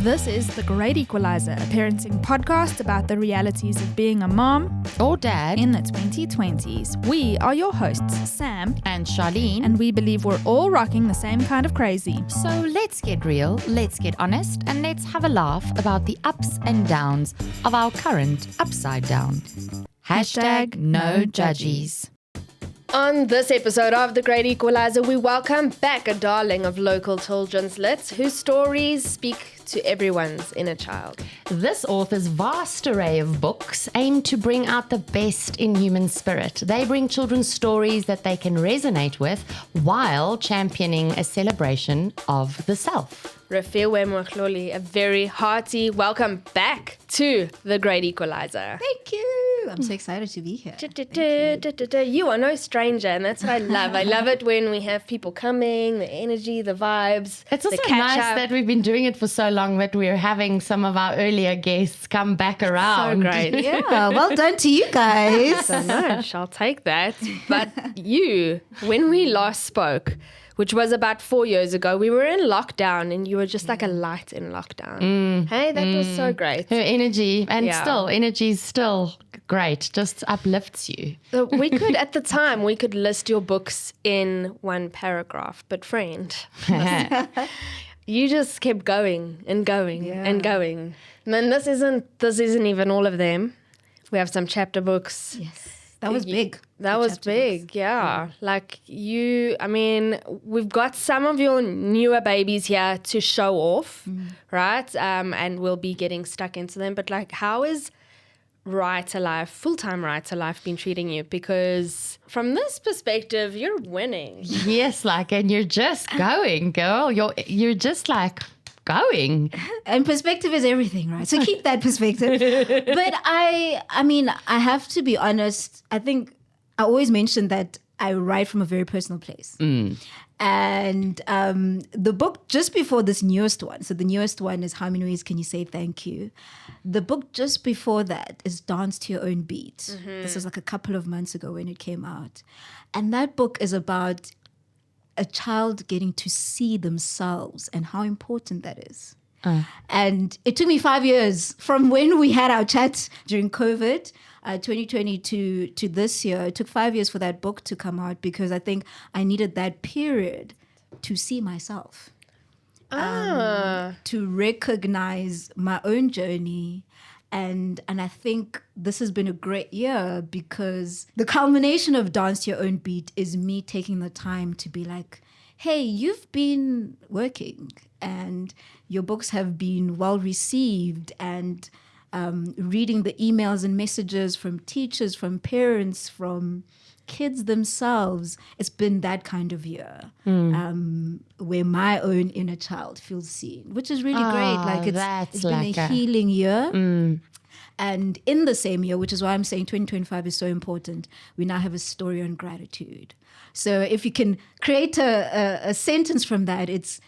This is The Great Equalizer, a parenting podcast about the realities of being a mom or dad in the 2020s. We are your hosts, Sam and Charlene, and we believe we're all rocking the same kind of crazy. So let's get real, let's get honest, and let's have a laugh about the ups and downs of our current upside down. Hashtag no judgies. On this episode of The Great Equalizer, we welcome back a darling of local children's lit whose stories speak to everyone's inner child. This author's vast array of books aim to bring out the best in human spirit. They bring children's stories that they can resonate with while championing a celebration of the self. Refiloe Moahloli, a very hearty welcome back to The Great Equalizer. Thank you. I'm so excited to be here. You are no stranger, and that's what I love. I love it when we have people coming, the energy, the vibes. It's also the nice catch-up. that we've been doing it for so long that we're having some of our earlier guests come back around. So great. Yeah, well done to you guys. So much. I'll take that. But you, when we last spoke, which was about 4 years ago, we were in lockdown and you were just like a light in lockdown. Hey, that was so great. Her energy, and Yeah. energy is still great, just uplifts you. So we could, at the time, we could list your books in one paragraph, but friend, you just kept going and going and going. And then this isn't even all of them. We have some chapter books. Yes, that was big. That was big, yeah. Like we've got some of your newer babies here to show off, right? And we'll be getting stuck into them. But like, how is Writer Life, full-time Writer Life, been treating you? Because from this perspective, you're winning. Yes, and you're just going, girl. You're just going. And perspective is everything, right? So keep that perspective. But I have to be honest. I think I always mention that I write from a very personal place. And the book just before this newest one, so the newest one is How Many Ways Can You Say Thank You? The book just before that is Dance to Your Own Beat. This was like a couple of months ago when it came out. And that book is about a child getting to see themselves and how important that is. And it took me 5 years from when we had our chat during COVID, 2020 to this year. It took 5 years for that book to come out because I think I needed that period to see myself, to recognize my own journey. And I think this has been a great year because the culmination of Dance to Your Own Beat is me taking the time to be like, hey, you've been working and your books have been well received, and reading the emails and messages from teachers, from parents, from kids themselves. It's been that kind of year where my own inner child feels seen, which is really great. Like it's been a healing year. And in the same year, which is why I'm saying 2025 is so important, we now have a story on gratitude. So if you can create a sentence from that, it's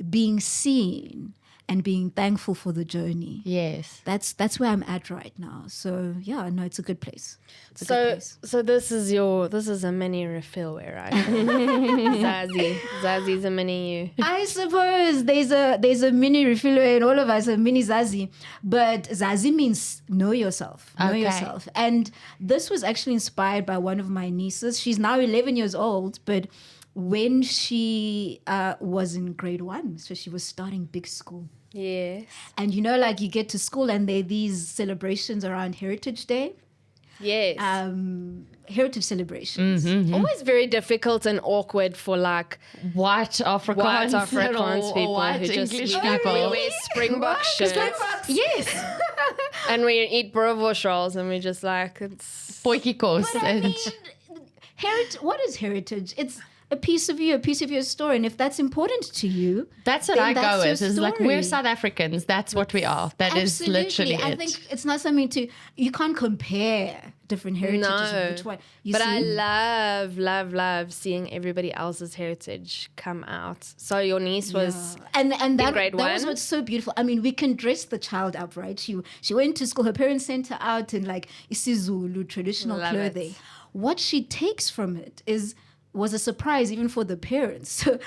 being seen and being thankful for the journey. Yes. That's where I'm at right now. So yeah, no, it's a good place. So this is a mini Refiloe, right? Zazzy's a mini you. I suppose there's a mini Refiloe and all of us are mini Zazie. But Zazie means know yourself. Know yourself. And this was actually inspired by one of my nieces. She's now 11 years old, but when she was in grade 1, so she was starting big school. Yes. And you get to school and there are these celebrations around Heritage Day. Yes. Heritage celebrations. Always very difficult and awkward for white Afrikaans people white who just English we people. wear Springbok shirts. Yes. And we eat boerewors rolls and we just it's Potjie kos. But I mean, what is heritage? It's a piece of you, a piece of your story. And if that's important to you, that's what then I go with. It's like, story. we're South Africans. That's what we are. That Absolutely. is literally I it. think it's not something you can't compare different heritages. No. Which one? I love seeing everybody else's heritage come out. So your niece was and that grade that was one? what's so beautiful. I mean, we can dress the child up, right? She went to school. Her parents sent her out in isiZulu traditional clothing. What she takes from it was a surprise even for the parents. So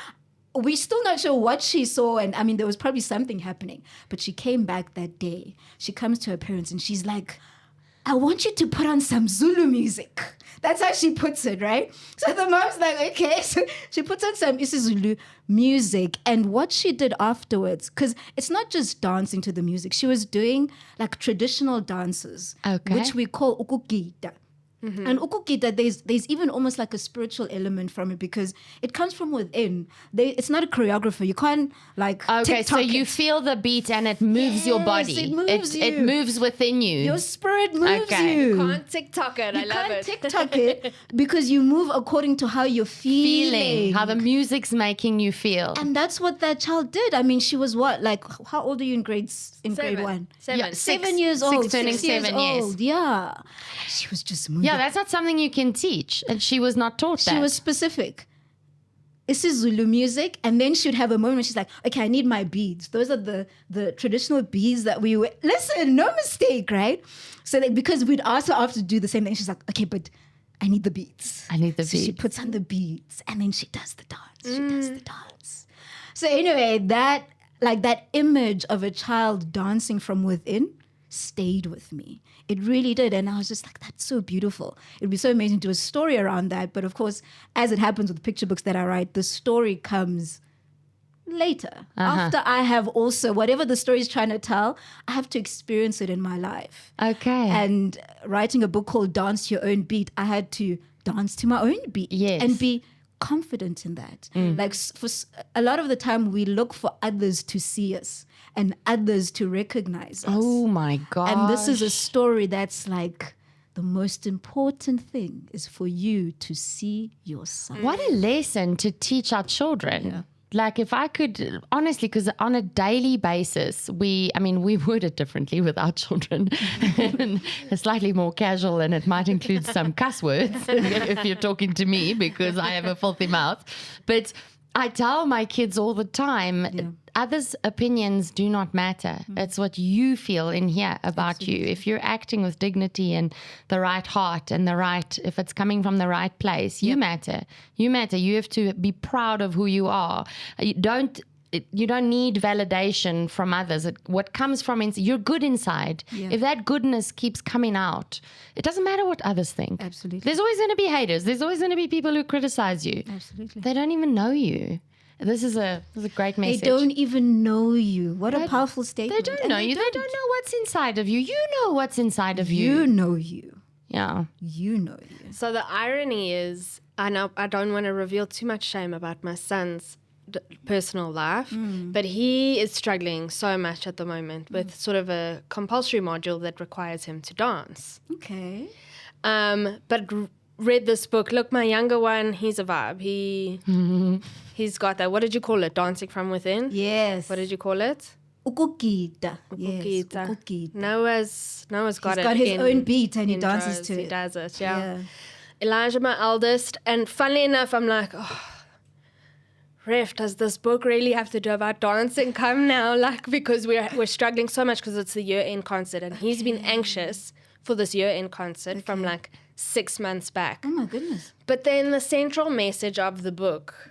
we're still not sure what she saw. And I mean, there was probably something happening. But she came back that day. She comes to her parents and she's like, I want you to put on some Zulu music. That's how she puts it, right? So the mom's like, okay. So she puts on some isiZulu music. And what she did afterwards, because it's not just dancing to the music. She was doing like traditional dances, which we call ukugida. Mm-hmm. And ukugida, there's even almost like a spiritual element from it because it comes from within. It's not a choreographer. You can't like TikTok so you feel the beat and it moves your body. It moves you. It moves within you. Your spirit moves you. You can't TikTok it. I love it. You can't TikTok it because you move according to how you're feeling. How the music's making you feel. And that's what that child did. I mean, she was what? Like, how old are you in grade 1? 7 years old. 6 years old. Yeah. She was just moving. Yeah, that's not something you can teach. And she was not taught that. She was specific. This is Zulu music. And then she'd have a moment where she's like, okay, I need my beads. Those are the traditional beads that we wear. Listen, no mistake, right? So because we'd ask her after to do the same thing. She's like, okay, but I need the beads. So she puts on the beads and then she does the dance. So anyway, that image of a child dancing from within stayed with me. It really did. And I was just like, that's so beautiful. It'd be so amazing to do a story around that. But of course, as it happens with picture books that I write, the story comes later. After I have also, whatever the story is trying to tell, I have to experience it in my life. Okay. And writing a book called Dance to Your Own Beat, I had to dance to my own beat. Yes. And be confident in that. Like for a lot of the time, we look for others to see us and others to recognize us. Oh my God. And this is a story that's like the most important thing is for you to see yourself. What a lesson to teach our children. Yeah. Like if I could, honestly, because on a daily basis, we word it differently with our children. It's slightly more casual and it might include some cuss words if you're talking to me because I have a filthy mouth. But I tell my kids all the time, others' opinions do not matter. It's what you feel in here about you. If you're acting with dignity and the right heart and if it's coming from the right place, you matter. You matter. You have to be proud of who you are. You don't need validation from others. What comes from inside, you're good inside. Yeah. If that goodness keeps coming out, it doesn't matter what others think. Absolutely. There's always going to be haters. There's always going to be people who criticize you. Absolutely. They don't even know you. This is a great message. They don't even know you. What a powerful statement. They don't know you. They don't know what's inside of you. You know what's inside of you. You know you. Yeah. You know you. So the irony is, I know I don't want to reveal too much shame about my son's personal life, but he is struggling so much at the moment with sort of a compulsory module that requires him to dance. Okay. But read this book. Look, my younger one, he's a vibe. He's got that. What did you call it? Dancing from within? Yes. What did you call it? Ukugida. Yes, Ukugida. ukugida. Noah's got He's it. He's got his own beat and he dances to it. He does it, yeah. Elijah, my eldest, and funnily enough, I'm like, Ref, does this book really have to do about dancing? Come now, like, because we're struggling so much because it's the year-end concert, and he's been anxious for this year-end concert from like 6 months back. Oh my goodness. But then the central message of the book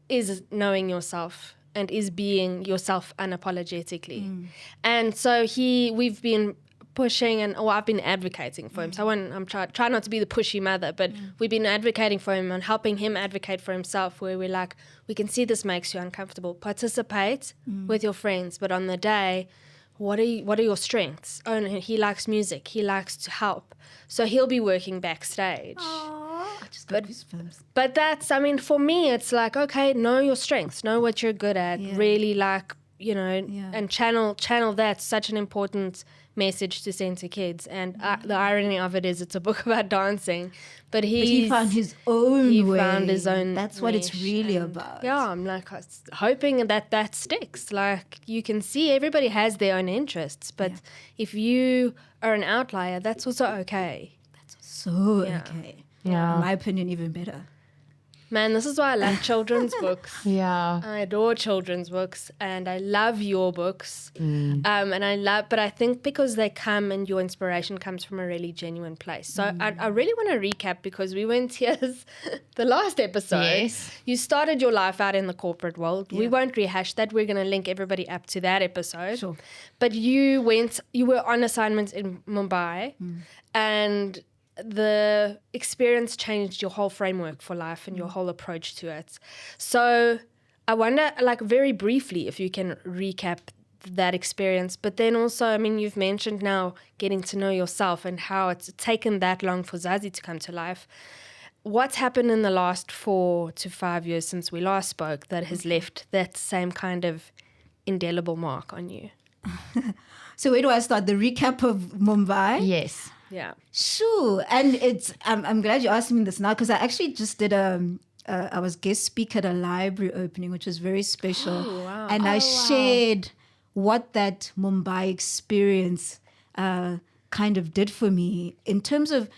is knowing yourself and is being yourself unapologetically. And so we've been pushing I've been advocating for him. So I'm trying not to be the pushy mother, but we've been advocating for him and helping him advocate for himself, where we're like, we can see this makes you uncomfortable. Participate with your friends, but on the day, what are your strengths? Oh, and he likes music. He likes to help. So he'll be working backstage. I just got goosebumps. But that's, for me, it's like, okay, know your strengths, know what you're good at, really like, and channel that. Such an important message to send to kids. And the irony of it is it's a book about dancing, but he found his own way. Found his own. That's what it's really about. Yeah, I'm like hoping that sticks. Like, you can see everybody has their own interests, but if you are an outlier, that's also okay. That's so okay. Yeah. In my opinion, even better. Man, this is why I love children's books. Yeah. I adore children's books, and I love your books. But I think because they come and your inspiration comes from a really genuine place. So I really want to recap, because we went here the last episode. Yes. You started your life out in the corporate world. We won't rehash that. We're going to link everybody up to that episode. Sure. But you were on assignment in Mumbai, and the experience changed your whole framework for life and your whole approach to it. So I wonder, like, very briefly, if you can recap that experience. But then also, I mean, you've mentioned now getting to know yourself and how it's taken that long for Zazie to come to life. What's happened in the last 4 to 5 years since we last spoke that has left that same kind of indelible mark on you? So where do I start? The recap of Mumbai? Yes. Yeah. Sure. And it's I'm glad you asked me this now, because I actually just did I was guest speaker at a library opening, which was very special. Oh, wow. And I shared what that Mumbai experience kind of did for me in terms of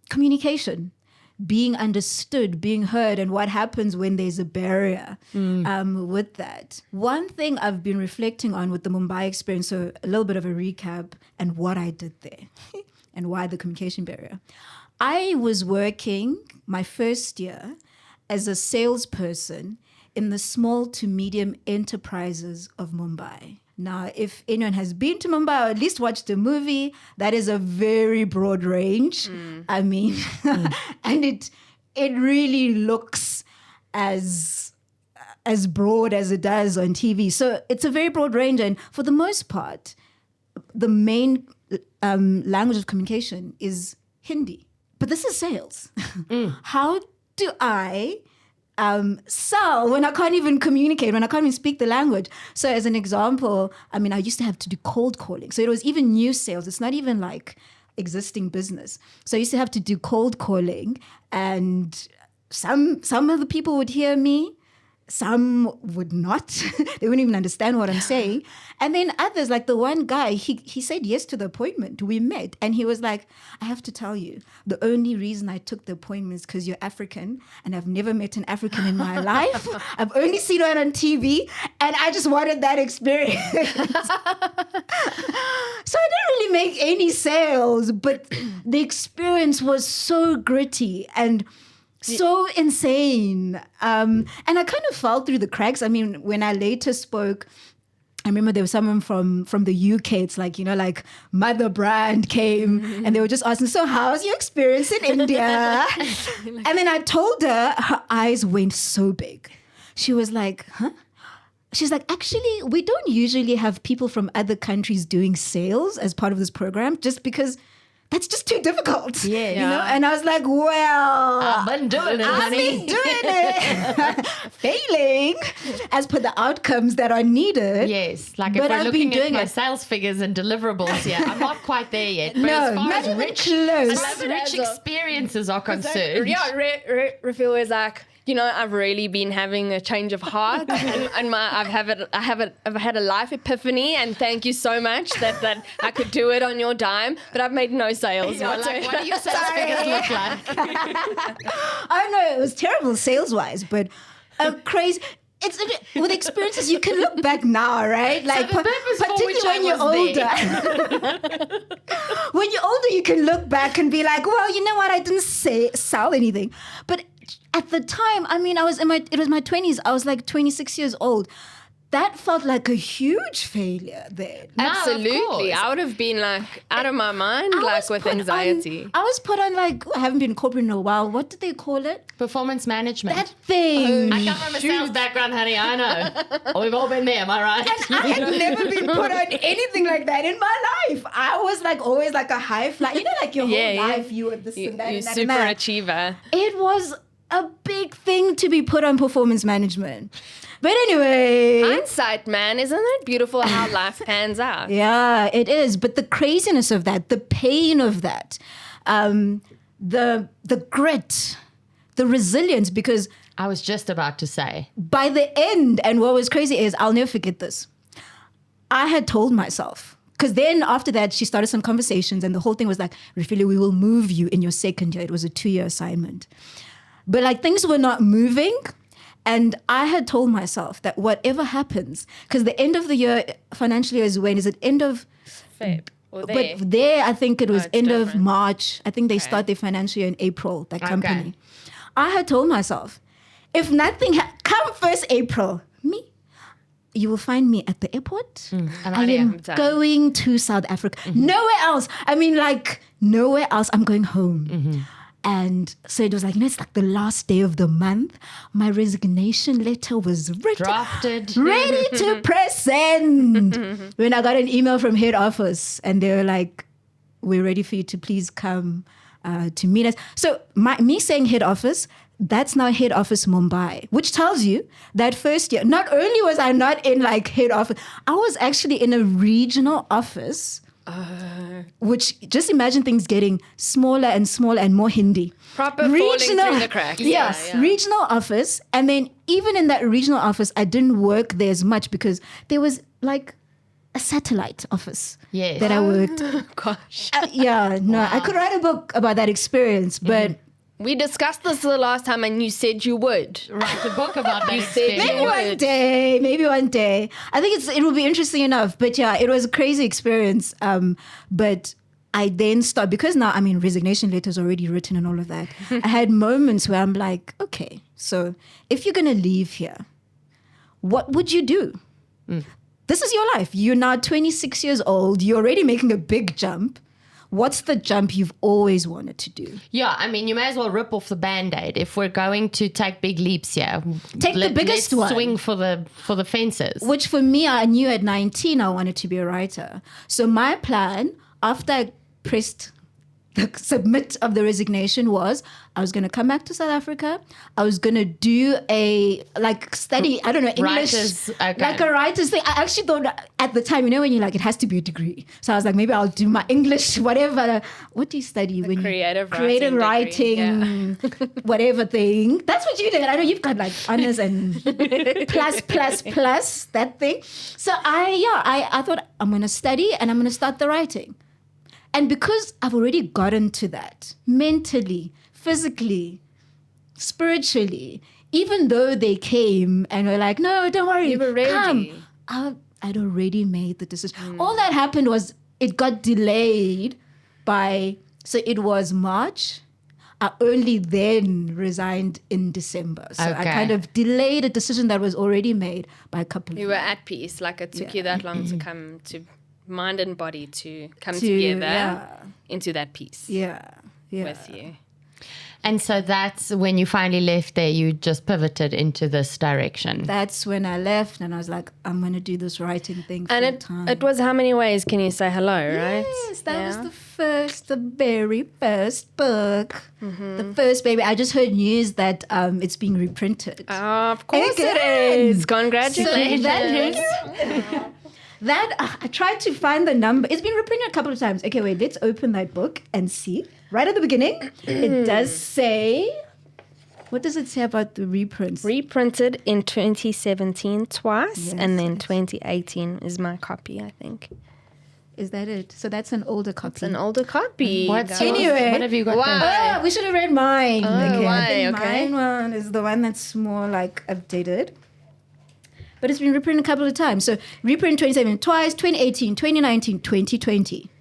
communication, being understood, being heard, and what happens when there's a barrier with that. One thing I've been reflecting on with the Mumbai experience, so a little bit of a recap and what I did there and why the communication barrier. I was working my first year as a salesperson in the small to medium enterprises of Mumbai. Now, if anyone has been to Mumbai or at least watched a movie, that is a very broad range. I mean, and it really looks as broad as it does on TV. So it's a very broad range. And for the most part, the main language of communication is Hindi. But this is sales. How do I sell when I can't even communicate, when I can't even speak the language? So as an example, I mean, I used to have to do cold calling. So it was even new sales. It's not even like existing business. So I used to have to do cold calling, and some of the people would hear me, some would not. They wouldn't even understand what I'm saying. And then others, like the one guy, he said yes to the appointment. We met, and he was like, I have to tell you, the only reason I took the appointment is because you're African, and I've never met an African in my life. I've only seen one on TV, and I just wanted that experience. So I didn't really make any sales, but the experience was so gritty and so insane. And I kind of fell through the cracks. I mean, when I later spoke, I remember there was someone from the UK. It's like, you know, like Mother Brand came and they were just asking, so how's your experience in India? And then I told her eyes went so big. She was like, huh? She's like, actually, we don't usually have people from other countries doing sales as part of this program, just because that's just too difficult. Yeah. You know? And I was like, well, I've been doing it, honey. Failing as per the outcomes that are needed. Yes, like But if we're I've looking been at doing my it. sales figures and deliverables, I'm not quite there yet. But No, as far not as even rich, close. as rich experiences are concerned, Refiloe is like, you know, I've really been having a change of heart, and I've had a life epiphany, and thank you so much that I could do it on your dime, but I've made no sales. like, what do your sales figures look like? I know it was terrible sales-wise, but crazy. It's with experiences you can look back now, right? Like the purpose for which particularly when I you're was older. When you're older, you can look back and be like, well, you know what? I didn't sell anything, but at the time, I mean, it was my 20s. I was like 26 years old. That felt like a huge failure then. Absolutely. I would have been like out of my mind, like with anxiety. I was put on like, I haven't been in corporate in a while. What did they call it? Performance management. That thing. I come from a sales background, honey. I know. We've all been there. Am I right? I had never been put on anything like that in my life. I was like always like a high fly. You know, like your whole life, you were this and that. You're and that super and that. achiever. It was a big thing to be put on performance management. But anyway. Hindsight, man. Isn't it beautiful how life pans out? Yeah, it is. But the craziness of that, the pain of that, the grit, the resilience, because I was just about to say. by the end, and what was crazy is, I'll never forget this. I had told myself, because then after that, she started some conversations and the whole thing was like, Refiloe, we will move you in your second year. It was a 2-year assignment. But like things were not moving. And I had told myself that whatever happens, because the end of the year, financial year is when? Is it end of Feb. Or But there, I think it was it's end of different. March. I think they start their financial year in April, that company. I had told myself, if nothing, come 1st April, you will find me at the airport. I am going to South Africa. Nowhere else. I mean, like, nowhere else. I'm going home. And so it was like, it's like the last day of the month. My resignation letter was written, Drafted, ready to press send. When I got an email from head office and they were like, we're ready for you to please come to meet us. So me saying head office, that's now head office Mumbai, which tells you that first year, not only was I not in like head office, I was actually in a regional office. Which, just imagine things getting smaller and smaller and more Hindi. Proper falling through the cracks. Yes, regional office. And then even in that regional office, I didn't work there as much because there was like a satellite office that I worked. Gosh. I could write a book about that experience, but... We discussed this the last time and you said you would. Write a book about that experience. Maybe one day. I think it will be interesting enough. But yeah, it was a crazy experience. But I then started, because now, I mean, resignation letters already written and all of that. I had moments where I'm like, okay, so if you're going to leave here, what would you do? This is your life. You're now 26 years old. You're already making a big jump. What's the jump you've always wanted to do? Yeah, I mean, you may as well rip off the Band-Aid. If we're going to take big leaps here, the biggest one. Swing for the fences. Which for me, I knew at 19 I wanted to be a writer. So my plan, after I pressed the submit of the resignation, was I was going to come back to South Africa. I was going to do a study, I don't know, English, like a writer's thing. I actually thought at the time, when you're like, it has to be a degree. So I was like, maybe I'll do my English, whatever. What do you study when creative writing, whatever thing. That's what you did. I know you've got like honors and plus, that thing. So I thought I'm going to study and I'm going to start the writing. And because I've already gotten to that mentally, physically, spiritually, even though they came and were like, no, don't worry, you were ready. Come. I'd already made the decision. All that happened was it got delayed so it was March. I only then resigned in December. So I kind of delayed a decision that was already made by a couple of You were at peace, like it took you that long to come to mind and body to come together into that peace with you. And so that's when you finally left there, you just pivoted into this direction. That's when I left and I was like, I'm going to do this writing thing And it was how many ways can you say hello, right? Yes, that was the very first book. The first baby. I just heard news that it's being reprinted. Of course it is. Congratulations. So that I tried to find the number. It's been reprinted a couple of times. Okay, wait, let's open that book and see. Right at the beginning, it does say, what does it say about the reprints? Reprinted in 2017 twice, and then 2018 is my copy, I think. Is that it? So that's an older copy. It's an older copy. What's anyway, what have you got there? Oh, we should have read mine. Why? Mine one is the one that's more like updated. But it's been reprinted a couple of times. So reprint 2017 twice, 2018, 2019, 2020.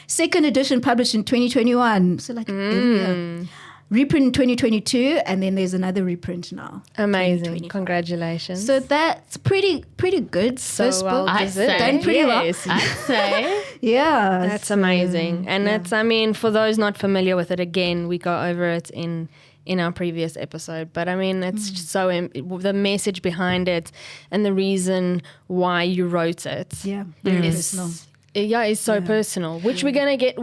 Second edition published in 2021. So like every year. Reprint in 2022, and then there's another reprint now. Amazing. Congratulations. So that's pretty good. So first well book. deserved. Done pretty well. I'd say. Yeah. That's amazing. And it's, I mean, for those not familiar with it, again, we go over it in our previous episode. But I mean, it's just the message behind it and the reason why you wrote it. Yeah. Very personal. Yeah, it's so personal, which we're gonna get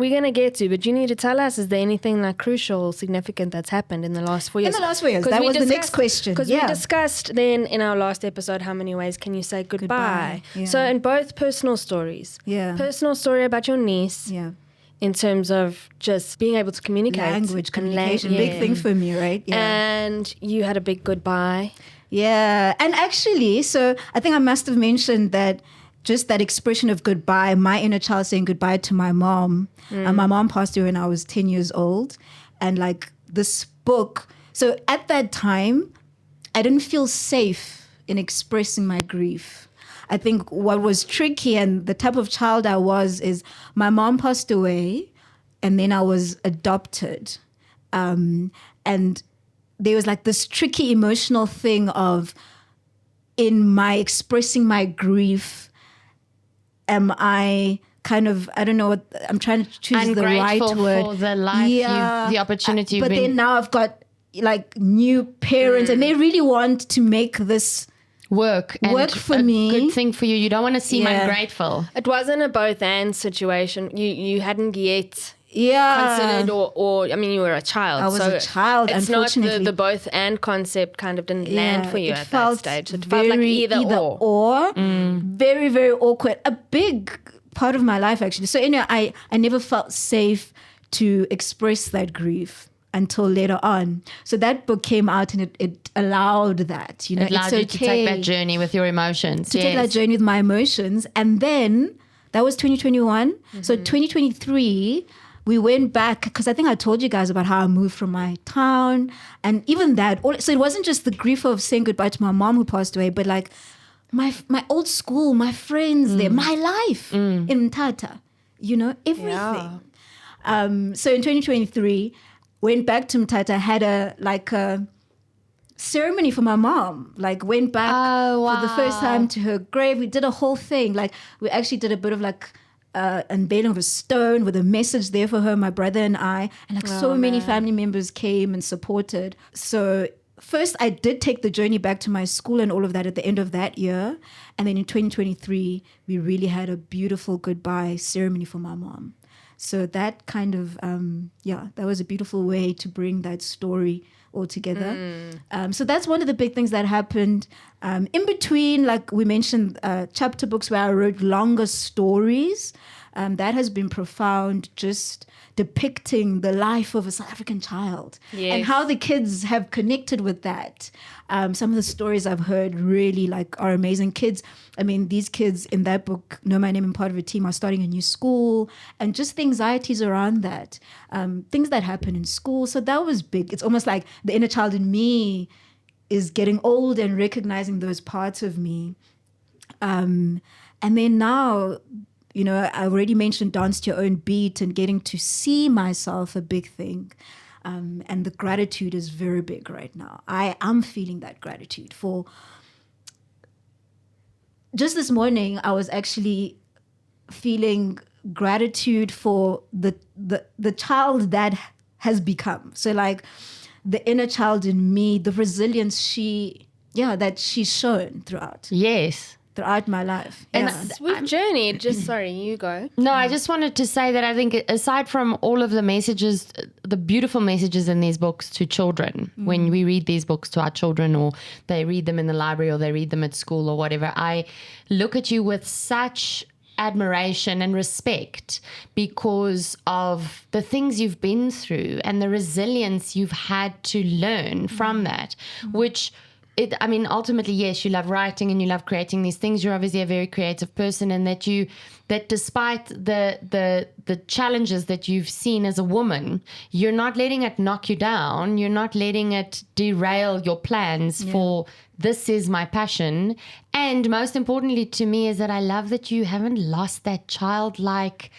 to. But you need to tell us: is there anything like crucial, significant that's happened in the last 4 years? In the last 4 years, that was the next question. Because we discussed then in our last episode, how many ways can you say goodbye? Yeah. So in both personal stories, personal story about your niece, in terms of just being able to communicate, language, communication, big thing for me, right? Yeah. And you had a big goodbye. Yeah, and actually, so I think I must have mentioned that. Just that expression of goodbye, my inner child saying goodbye to my mom. My mom passed away when I was 10 years old. And like this book So at that time, I didn't feel safe in expressing my grief. I think what was tricky and the type of child I was is my mom passed away and then I was adopted. And there was like this tricky emotional thing of, in my expressing my grief, am I kind of, I don't know what, I'm trying to choose the right Ungrateful word. for the life, the opportunity you've But been... then now I've got like new parents and they really want to make this work for a me. good thing for you. You don't want to seem Yeah. ungrateful. It wasn't a both and situation. You hadn't yet Yeah. considered or I mean, you were a child. I was so a child, it's not unfortunately. the both and concept kind of didn't land for you it at that felt stage. It felt like very either or. Very, very awkward. A big part of my life, actually. So anyway, I never felt safe to express that grief until later on. So that book came out and it allowed that. You know, It allowed it's you to take that journey with your emotions. to take that journey with my emotions. And then that was 2021. So 2023, we went back because I think I told you guys about how I moved from my town. And even that, so it wasn't just the grief of saying goodbye to my mom who passed away, but like my old school, my friends there, my life in Mthatha, you know, everything. So in 2023, went back to Mthatha, had a ceremony for my mom, like went back for the first time to her grave. We did a whole thing. Like we actually did a bit of like unveiling of a stone with a message there for her, my brother and I, and like many family members came and supported. So first I did take the journey back to my school and all of that at the end of that year. And then in 2023, we really had a beautiful goodbye ceremony for my mom. So that kind of, that was a beautiful way to bring that story all together. So that's one of the big things that happened. In between, like we mentioned, chapter books where I wrote longer stories. That has been profound, just depicting the life of a South African child and how the kids have connected with that. Some of the stories I've heard really are amazing. Kids, I mean, these kids in that book, Know My Name and Part of a Team, are starting a new school, and just the anxieties around that, things that happen in school. So that was big. It's almost like the inner child in me is getting old and recognizing those parts of me. And then now, you know, I already mentioned Dance to Your Own Beat and getting to see myself, a big thing. And the gratitude is very big right now. I am feeling that gratitude for... Just this morning, I was actually feeling gratitude for the child that has become. So like the inner child in me, the resilience that she's shown throughout. Yes. Throughout my life. And We've journeyed. Just sorry, you go. No, I just wanted to say that I think aside from all of the messages, the beautiful messages in these books to children, when we read these books to our children or they read them in the library or they read them at school or whatever, I look at you with such admiration and respect because of the things you've been through and the resilience you've had to learn from that, which... ultimately, yes, you love writing and you love creating these things. You're obviously a very creative person, and that despite the challenges that you've seen as a woman, you're not letting it knock you down. You're not letting it derail your plans for this is my passion. And most importantly to me is that I love that you haven't lost that childlike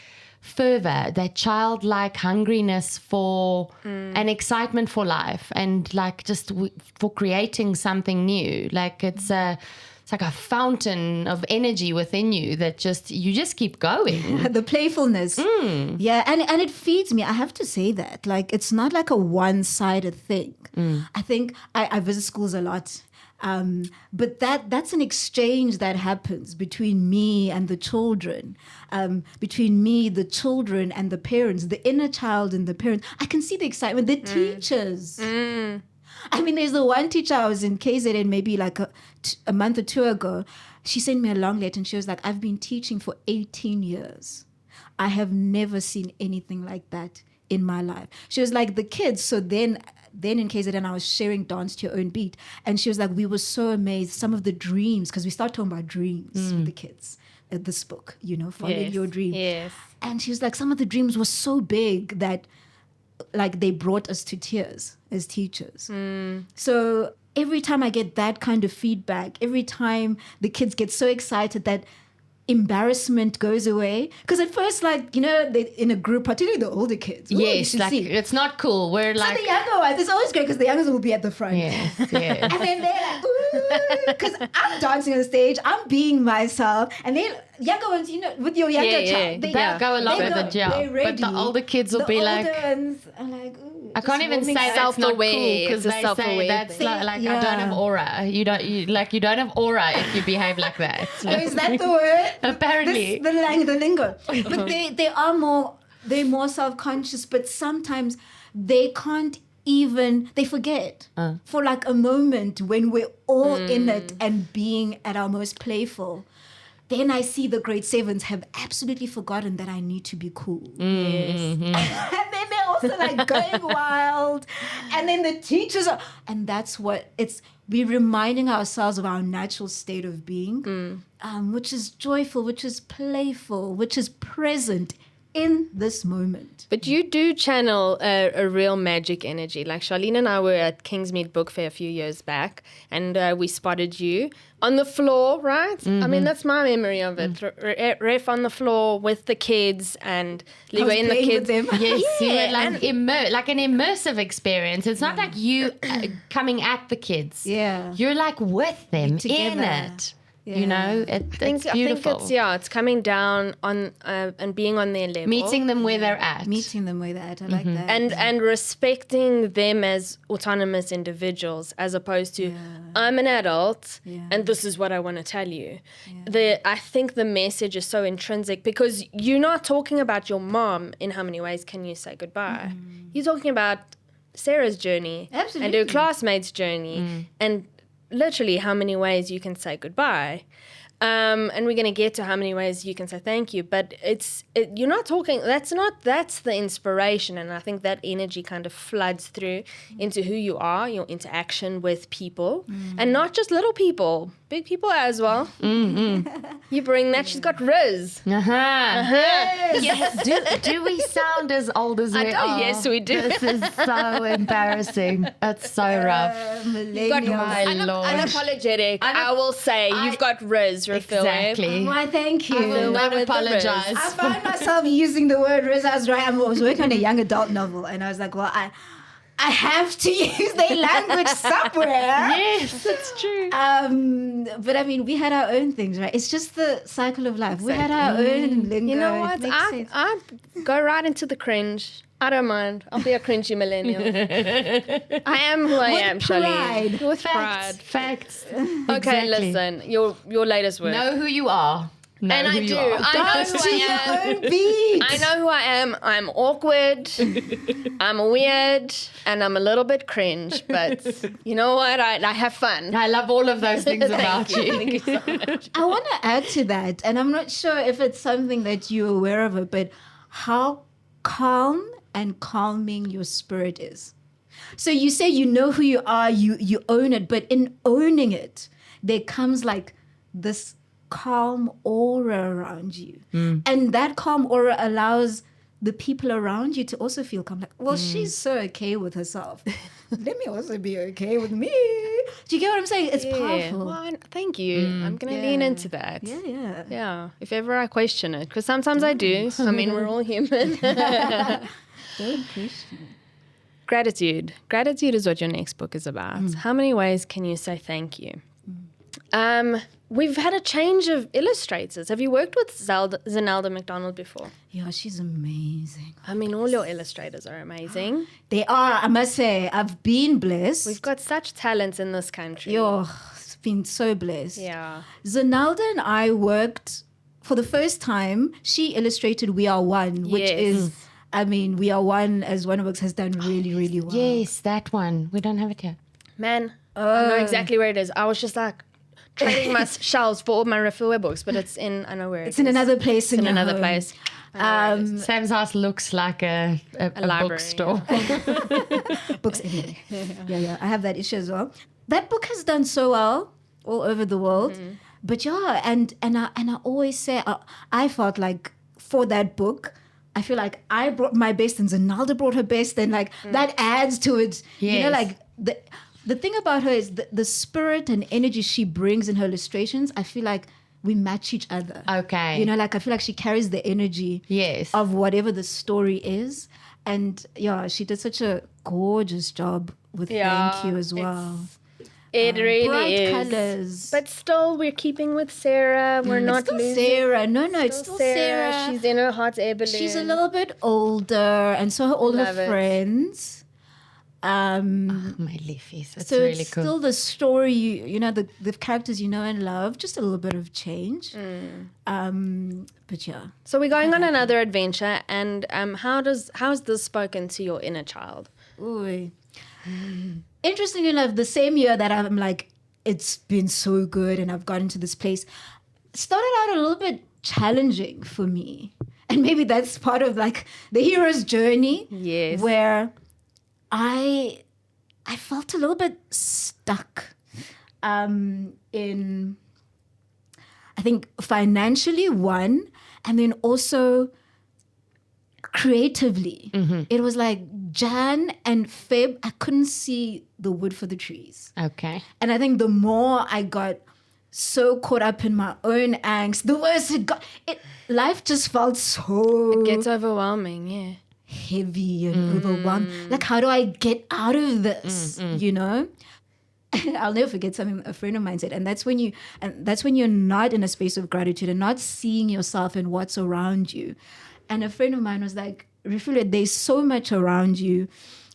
fervor, that childlike hungriness for an excitement for life and like just for creating something new. Like it's like a fountain of energy within you that you just keep going. The playfulness. Yeah, and it feeds me. I have to say that. Like it's not like a one-sided thing. I think I visit schools a lot. But that's an exchange that happens between me and the children, between me, the children, and the parents, the inner child and the parents. I can see the excitement, the teachers. I mean, there's the one teacher I was in KZN maybe like a month or two ago. She sent me a long letter and she was like, I've been teaching for 18 years. I have never seen anything like that in my life. She was like, the kids, so then in KZN, I was sharing Dance to Your Own Beat. And she was like, we were so amazed. Some of the dreams, because we start talking about dreams with the kids. This book, you know, following your dream. Yes. And she was like, some of the dreams were so big that like they brought us to tears as teachers. So every time I get that kind of feedback, every time the kids get so excited that embarrassment goes away, because at first, like, you know, they, in a group, particularly the older kids, Yes, like it's not cool. We're so like, the younger ones, it's always great because the youngers will be at the front. yes, yes. And then they're like, ooh, because I'm dancing on stage, I'm being myself. And then younger ones, you know, with your younger child, they go along with the gel. they're But the ready. older kids will The be like, older ones are like, ooh, I can't even say warming that's not cool self-aware. because It's a they say self-aware that's thing. like I don't have aura. You don't have aura if you behave like that. Oh, is that the word? Apparently. The lingo. But they're more self-conscious, but sometimes they can't even, they forget for like a moment when we're all in it and being at our most playful. Then I see the grade 7s have absolutely forgotten that I need to be cool. Yes. And then they're also like going wild. And then the teachers are, and that's what it's, we're reminding ourselves of our natural state of being, which is joyful, which is playful, which is present in this moment. But you do channel a real magic energy. Like Charlene and I were at Kingsmead Book Fair a few years back, and we spotted you on the floor, right? I mean, that's my memory of it. Ref on the floor with the kids, and we were in the playing kids. with them. Yes, Yeah, you were like an immersive experience. It's not like you coming at the kids. Yeah. You're like with them in together. it. You know, it's beautiful. I think it's coming down on and being on their level. Meeting them where they're at. Meeting them where they're at. I like that. and respecting them as autonomous individuals, as opposed to I'm an adult and this is what I want to tell you. I think the message is so intrinsic, because you're not talking about your mom in how many ways can you say goodbye. You're talking about Sarah's journey and her Absolutely. classmates' journey, and literally how many ways you can say goodbye. And we're going to get to how many ways you can say thank you, but you're not talking, that's the inspiration. And I think that energy kind of floods through into who you are, your interaction with people, and not just little people, big people as well. You bring that. She's got Riz. Yes. Do we sound as old as we are? Yes, we do. This is so embarrassing. It's so rough. Millennials. My Lord. Unapologetic. I will say you've got Riz, Refiloe. Exactly. Why, thank you. I will not with the apologize. I find myself using the word Riz. I was working on a young adult novel, and I was like, well, I have to use their language somewhere. Yes, it's true. But I mean, we had our own things, right? It's just the cycle of life. We had our own lingo. You know It what? makes sense. I go right into the cringe. I don't mind. I'll be a cringy millennial. I am who I am, Charlene. pride. With pride. Facts. Okay, Exactly. listen. Your latest work. Know who you are. Know And who I you do. are. I know Dance who to I your am. own beat. I know who I am. I'm awkward. I'm weird. And I'm a little bit cringe. But you know what? I have fun. I love all of those things about you. Thank you so much. I want to add to that, and I'm not sure if it's something that you're aware of it, but how calm and calming your spirit is. So you say you know who you are, you own it, but in owning it, there comes like this calm aura around you. And that calm aura allows the people around you to also feel calm. Like, well, she's so okay with herself. Let me also be okay with me. Do you get what I'm saying? It's powerful. Well, thank you. I'm going to lean into that. Yeah. Yeah, if ever I question it, because sometimes I do. I mean, we're all human. Don't question it. Gratitude. Gratitude is what your next book is about. How many ways can you say thank you? We've had a change of illustrators. Have you worked with Zanelda McDonald before? Yeah, she's amazing. I mean, all your illustrators are amazing. They are, I must say, I've been blessed. We've got such talent in this country. It's been so blessed. Yeah. Zanelda and I worked for the first time. She illustrated We Are One, which Yes. is, I mean, We Are One as One of Books has done really, really well. Yes, that one. We don't have it here. Man, I know exactly where it is. I was just like trading my shelves for all my Refiloe books, but I know where It's in another place. in another place. Sam's house looks like a library, bookstore. Books anyway. Yeah. I have that issue as well. That book has done so well all over the world. But yeah, and I always say I felt like for that book, I feel like I brought my best and Zanalda brought her best, and like that adds to it. You know, like the thing about her is the spirit and energy she brings in her illustrations. I feel like we match each other. Okay. You know, like I feel like she carries the energy of whatever the story is. And yeah, she did such a gorgeous job with Thank You as well. It really bright is. Colors. But still, we're keeping with Sarah. We're not still losing. Sarah. No, it's still Sarah. She's in her hot air balloon. She's a little bit older, and so are all her friends. My leafies. It's so really it's cool. still the story, you know, the characters you know and love, just a little bit of change. But yeah. So we're going on another adventure, and how's this spoken to your inner child? Ooh. Interestingly enough, the same year that I'm like, it's been so good and I've gotten to this place, started out a little bit challenging for me. And maybe that's part of like the hero's journey. Yes. Where I felt a little bit stuck in, I think, financially, one, and then also creatively. It was like Jan and Feb, I couldn't see the wood for the trees. Okay. And I think the more I got so caught up in my own angst, the worse it got. Life just felt so... It gets overwhelming, yeah. Heavy and overwhelmed. Like, how do I get out of this? You know? I'll never forget something a friend of mine said, and that's when you're not in a space of gratitude and not seeing yourself and what's around you. And a friend of mine was like, Refiloe, there's so much around you.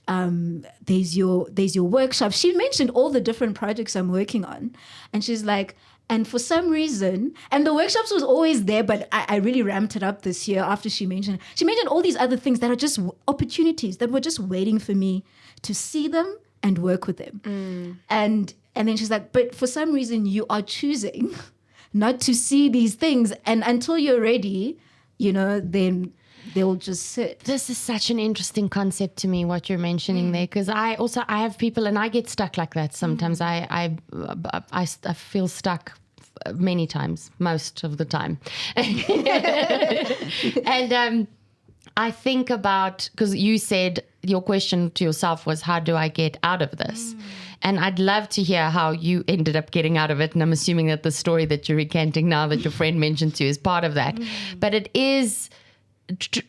There's your workshop. She mentioned all the different projects I'm working on, and she's like, and for some reason, and the workshops was always there, but I really ramped it up this year after she mentioned all these other things that are just opportunities that were just waiting for me to see them and work with them. And then she's like, but for some reason you are choosing not to see these things, and until you're ready, you know, then they'll just sit. This is such an interesting concept to me, what you're mentioning there, because I have people, and I get stuck like that sometimes. I feel stuck many times, most of the time. And I think about, because you said your question to yourself was, how do I get out of this? And I'd love to hear how you ended up getting out of it. And I'm assuming that the story that you're recanting now that your friend mentioned to you is part of that. But it is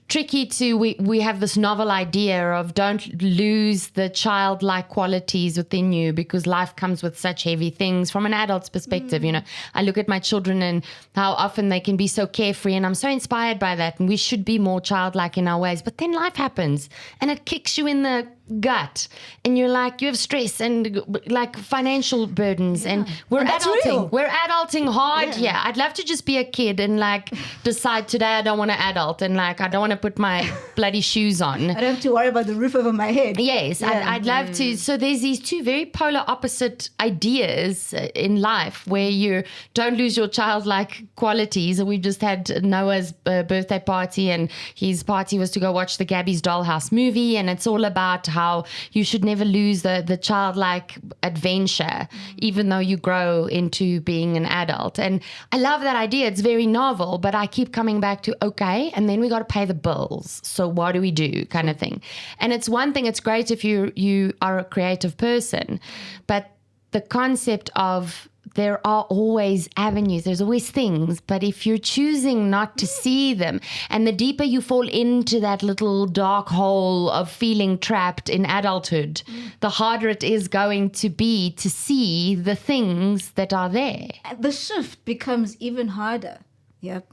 tricky to, we have this novel idea of don't lose the childlike qualities within you, because life comes with such heavy things from an adult's perspective. You know, I look at my children and how often they can be so carefree, and I'm so inspired by that, and we should be more childlike in our ways. But then life happens and it kicks you in the gut, and you're like, you have stress and like financial burdens, and we're adulting hard here. I'd love to just be a kid and like decide today I don't want to adult, and like I don't want to put my bloody shoes on. I don't have to worry about the roof over my head. Yes, I'd love to. So there's these two very polar opposite ideas in life where you don't lose your childlike qualities. And we just had Noah's birthday party, and his party was to go watch the Gabby's Dollhouse movie, and it's all about how you should never lose the childlike adventure, even though you grow into being an adult. And I love that idea. It's very novel, but I keep coming back to, okay, and then we got to pay the bills. So what do we do, kind of thing. And it's one thing, it's great if you are a creative person, but the concept of there are always avenues, there's always things, but if you're choosing not to see them, and the deeper you fall into that little dark hole of feeling trapped in adulthood, the harder it is going to be to see the things that are there. The shift becomes even harder. Yep.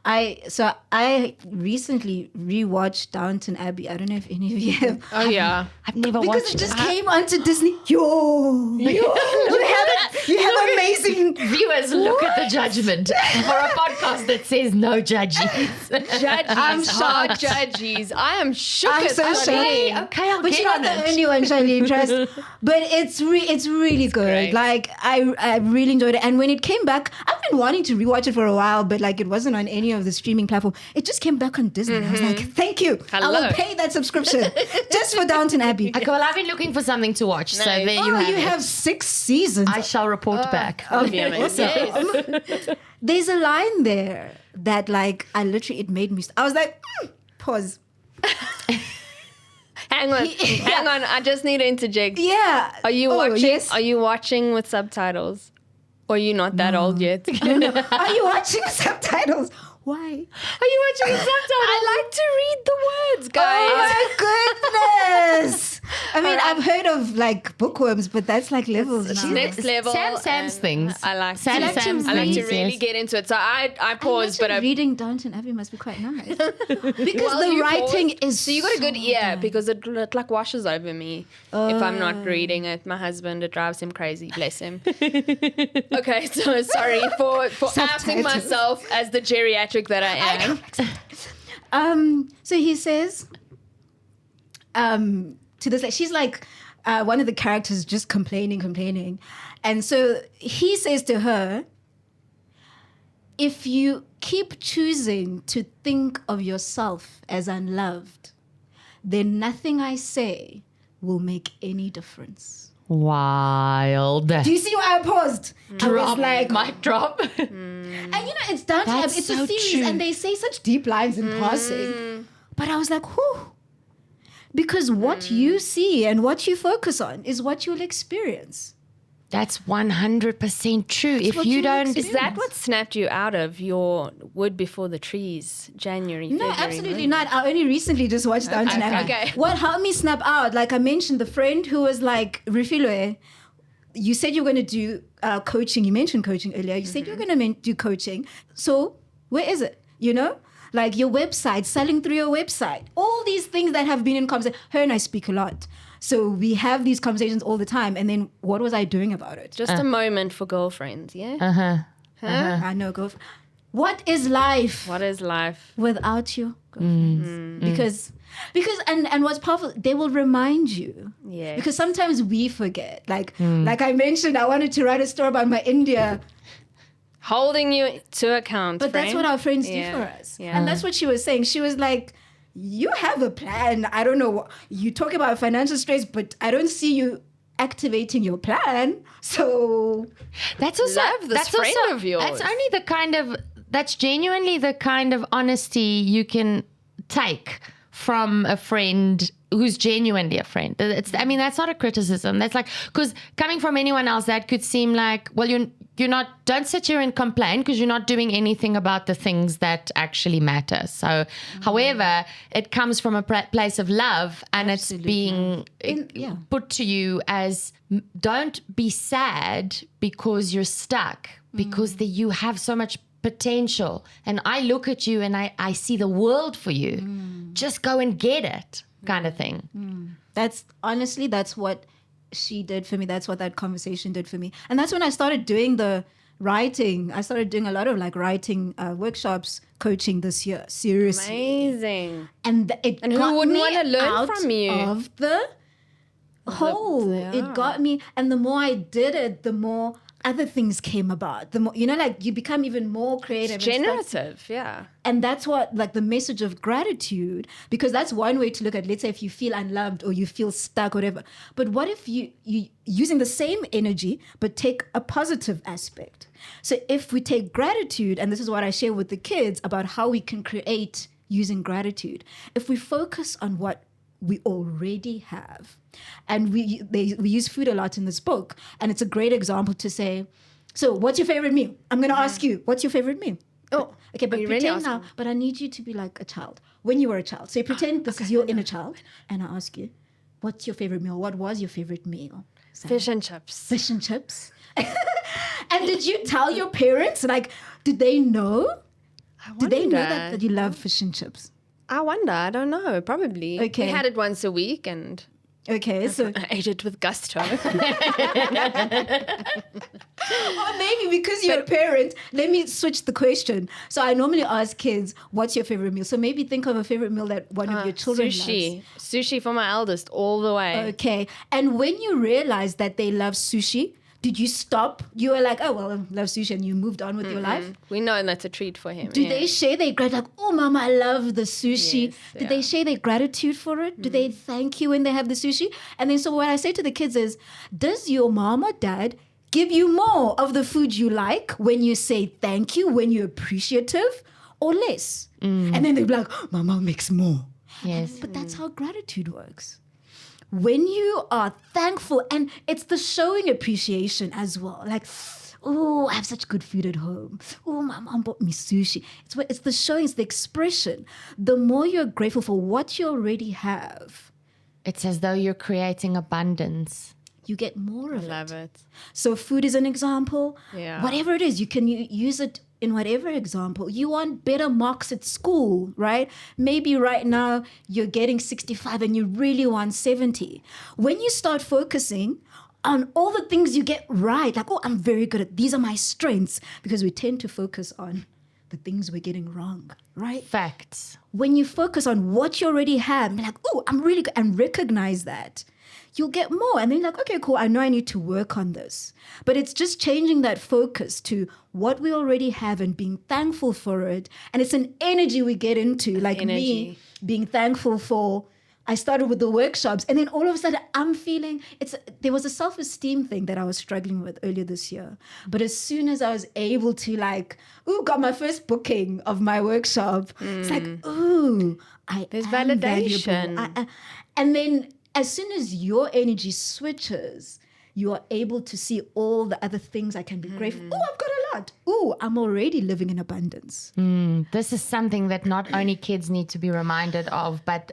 I recently rewatched Downton Abbey. I don't know if any of you have. Oh yeah, I've never because watched it just it. came onto Disney. You have amazing Viewers, look at the judgment for a podcast that says no judges. I'm shocked. Judges. I am shook. I'm so shocked. Okay, I'll But get you're on not the it. only one, Charlene, trust. But it's really good. great. Like I really enjoyed it. And when it came back, I've been wanting to rewatch it for a while, but like it wasn't on any of the streaming platform. It just came back on Disney. I was like, thank you. I Hello. will pay that subscription just for Downton Abbey. Okay, well, I've been looking for something to watch, so Nice. there you Oh, have you it. have 6 seasons. I shall report back. There's a line there that like it made me. I was like, pause. Hang on. I just need to interject. Yeah. Are you watching? Yes. Are you watching with subtitles? Or are you not that old yet? No. Are you watching subtitles? Why? Are you watching with subtitles? I like to read the words, guys. Oh my goodness! I mean, I've heard of like bookworms, but that's like levels It's now. next level. Sam's and things. I like Sam's to, things, I like to really yes. get into it. So I pause, but I reading Downton Abbey must be quite nice because Well, the you writing pause. is So you got a good ear good. because it like washes over me if I'm not reading it. My husband, it drives him crazy. Bless him. Okay, so sorry for outing myself as the geriatric that I am. So he says, to this, like, she's like, one of the characters just complaining. And so he says to her, if you keep choosing to think of yourself as unloved, then nothing I say will make any difference. Wild. Do you see why I paused? I was like, mic drop. and you know, it's Downton Abbey. That's It's so a series, true. and they say such deep lines in passing. But I was like, whew. Because what you see and what you focus on is what you'll experience. That's 100% true. If what you you don't, Is that what snapped you out of your Wood Before the Trees, January, No, February? absolutely not. I only recently just watched Downton Abbey. okay. What helped me snap out, like I mentioned, the friend who was like, Refiloe, you said you were going to do coaching. You mentioned coaching earlier. You said you're going to do coaching. So where is it? You know? Like your website, selling through your website. All these things that have been in conversation. Her and I speak a lot. So we have these conversations all the time. And then what was I doing about it? Just a moment for girlfriends, yeah? I know, go. What is life What is life? without your girlfriends? Because and what's powerful, they will remind you. Yes. Because sometimes we forget. Like I mentioned, I wanted to write a story about my India. Holding you to account, But that's friend. what our friends do Yeah. for us. Yeah. And that's what she was saying. She was like, you have a plan. I don't know. You talk about financial stress, but I don't see you activating your plan. So that's also Love this that's friend also, of yours. That's only the kind of that's genuinely the kind of honesty you can take from a friend who's genuinely a friend. I mean, that's not a criticism. That's like, because coming from anyone else, that could seem like, well, you're not, don't sit here and complain because you're not doing anything about the things that actually matter. So, however, it comes from a place of love, and it's being put to you as, don't be sad because you're stuck, because you have so much potential, and I look at you and I see the world for you. Just go and get it, kind of thing. that's what she did for me. That's what that conversation did for me. And that's when I started doing the writing. I started doing a lot of like writing workshops, coaching this year. Seriously. Amazing. And And who wouldn't wanna learn from you? Of the whole. It got me. And the more I did it, the more other things came about. The more, you know, like you become even more creative. It's and stuff. generative, yeah. And that's what, like the message of gratitude, because that's one way to look at, let's say if you feel unloved or you feel stuck or whatever. But what if you using the same energy, but take a positive aspect? So if we take gratitude, and this is what I share with the kids about how we can create using gratitude. If we focus on what we already have, and we use food a lot in this book, and it's a great example to say, so what's your favorite meal? I'm going to ask you, what's your favorite meal? Oh, okay, but you really pretend asking? now, but I need you to be like a child. When you were a child. So you pretend this is your inner child, and I ask you, what's your favorite meal? What was your favorite meal? Fish and chips. Fish and chips. And did you tell your parents? Like, did they know? Did they know that you love fish and chips? I wonder. I don't know. Probably. Okay. We had it once a week and Okay, so I ate it with gusto. or maybe because you're a parent, let me switch the question. So I normally ask kids, what's your favorite meal? So maybe think of a favorite meal that one of your children sushi. loves. Sushi for my eldest all the way. Okay. And when you realize that they love sushi, did you stop? You were like, oh, well, I love sushi, and you moved on with your life? We know that's a treat for him. Do they share their gratitude? Like, oh, Mama, I love the sushi. Yes, Did they share their gratitude for it? Do they thank you when they have the sushi? And then so what I say to the kids is, does your mom or dad give you more of the food you like when you say thank you, when you're appreciative? or less. And then they'll be like, my mom makes more. Yes. But that's how gratitude works. When you are thankful, and it's the showing appreciation as well. Like, oh, I have such good food at home. Oh, my mom bought me sushi. It's the showing, it's the expression. The more you're grateful for what you already have, It's as though you're creating abundance. you get more of it. Love it. So food is an example. Yeah. Whatever it is, you can use it in whatever example. You want better marks at school, right? Maybe right now you're getting 65 and you really want 70. When you start focusing on all the things you get right, like, oh, I'm very good at, these are my strengths, because we tend to focus on the things we're getting wrong, right? Facts. When you focus on what you already have, be like, oh, I'm really good, and recognize that, you'll get more. And then you're like, okay, cool, I know I need to work on this. But it's just changing that focus to what we already have and being thankful for it. And it's an energy we get into, like me being thankful for, I started with the workshops, and then all of a sudden I'm feeling, there was a self-esteem thing that I was struggling with earlier this year. But as soon as I was able to got my first booking of my workshop, it's like, There's am validation. valuable. And then as soon as your energy switches, you are able to see all the other things I can be grateful. Oh, I've got a lot. Oh, I'm already living in abundance. This is something that not only kids need to be reminded of, but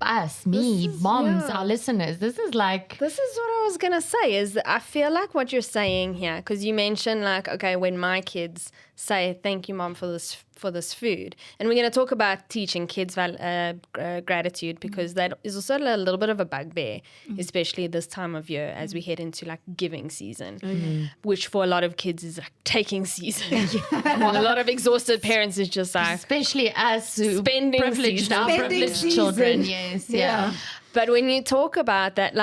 us, moms, our listeners. This is what I was going to say, is that I feel like what you're saying here, because you mentioned okay, when my kids say, thank you, Mom, for this food. And we're going to talk about teaching kids gratitude, because that is also a little bit of a bugbear, especially this time of year as we head into giving season, which for a lot of kids is taking season. A lot of exhausted parents is just especially us who spending privileged season. our privileged children. Yes, yeah. But when you talk about that,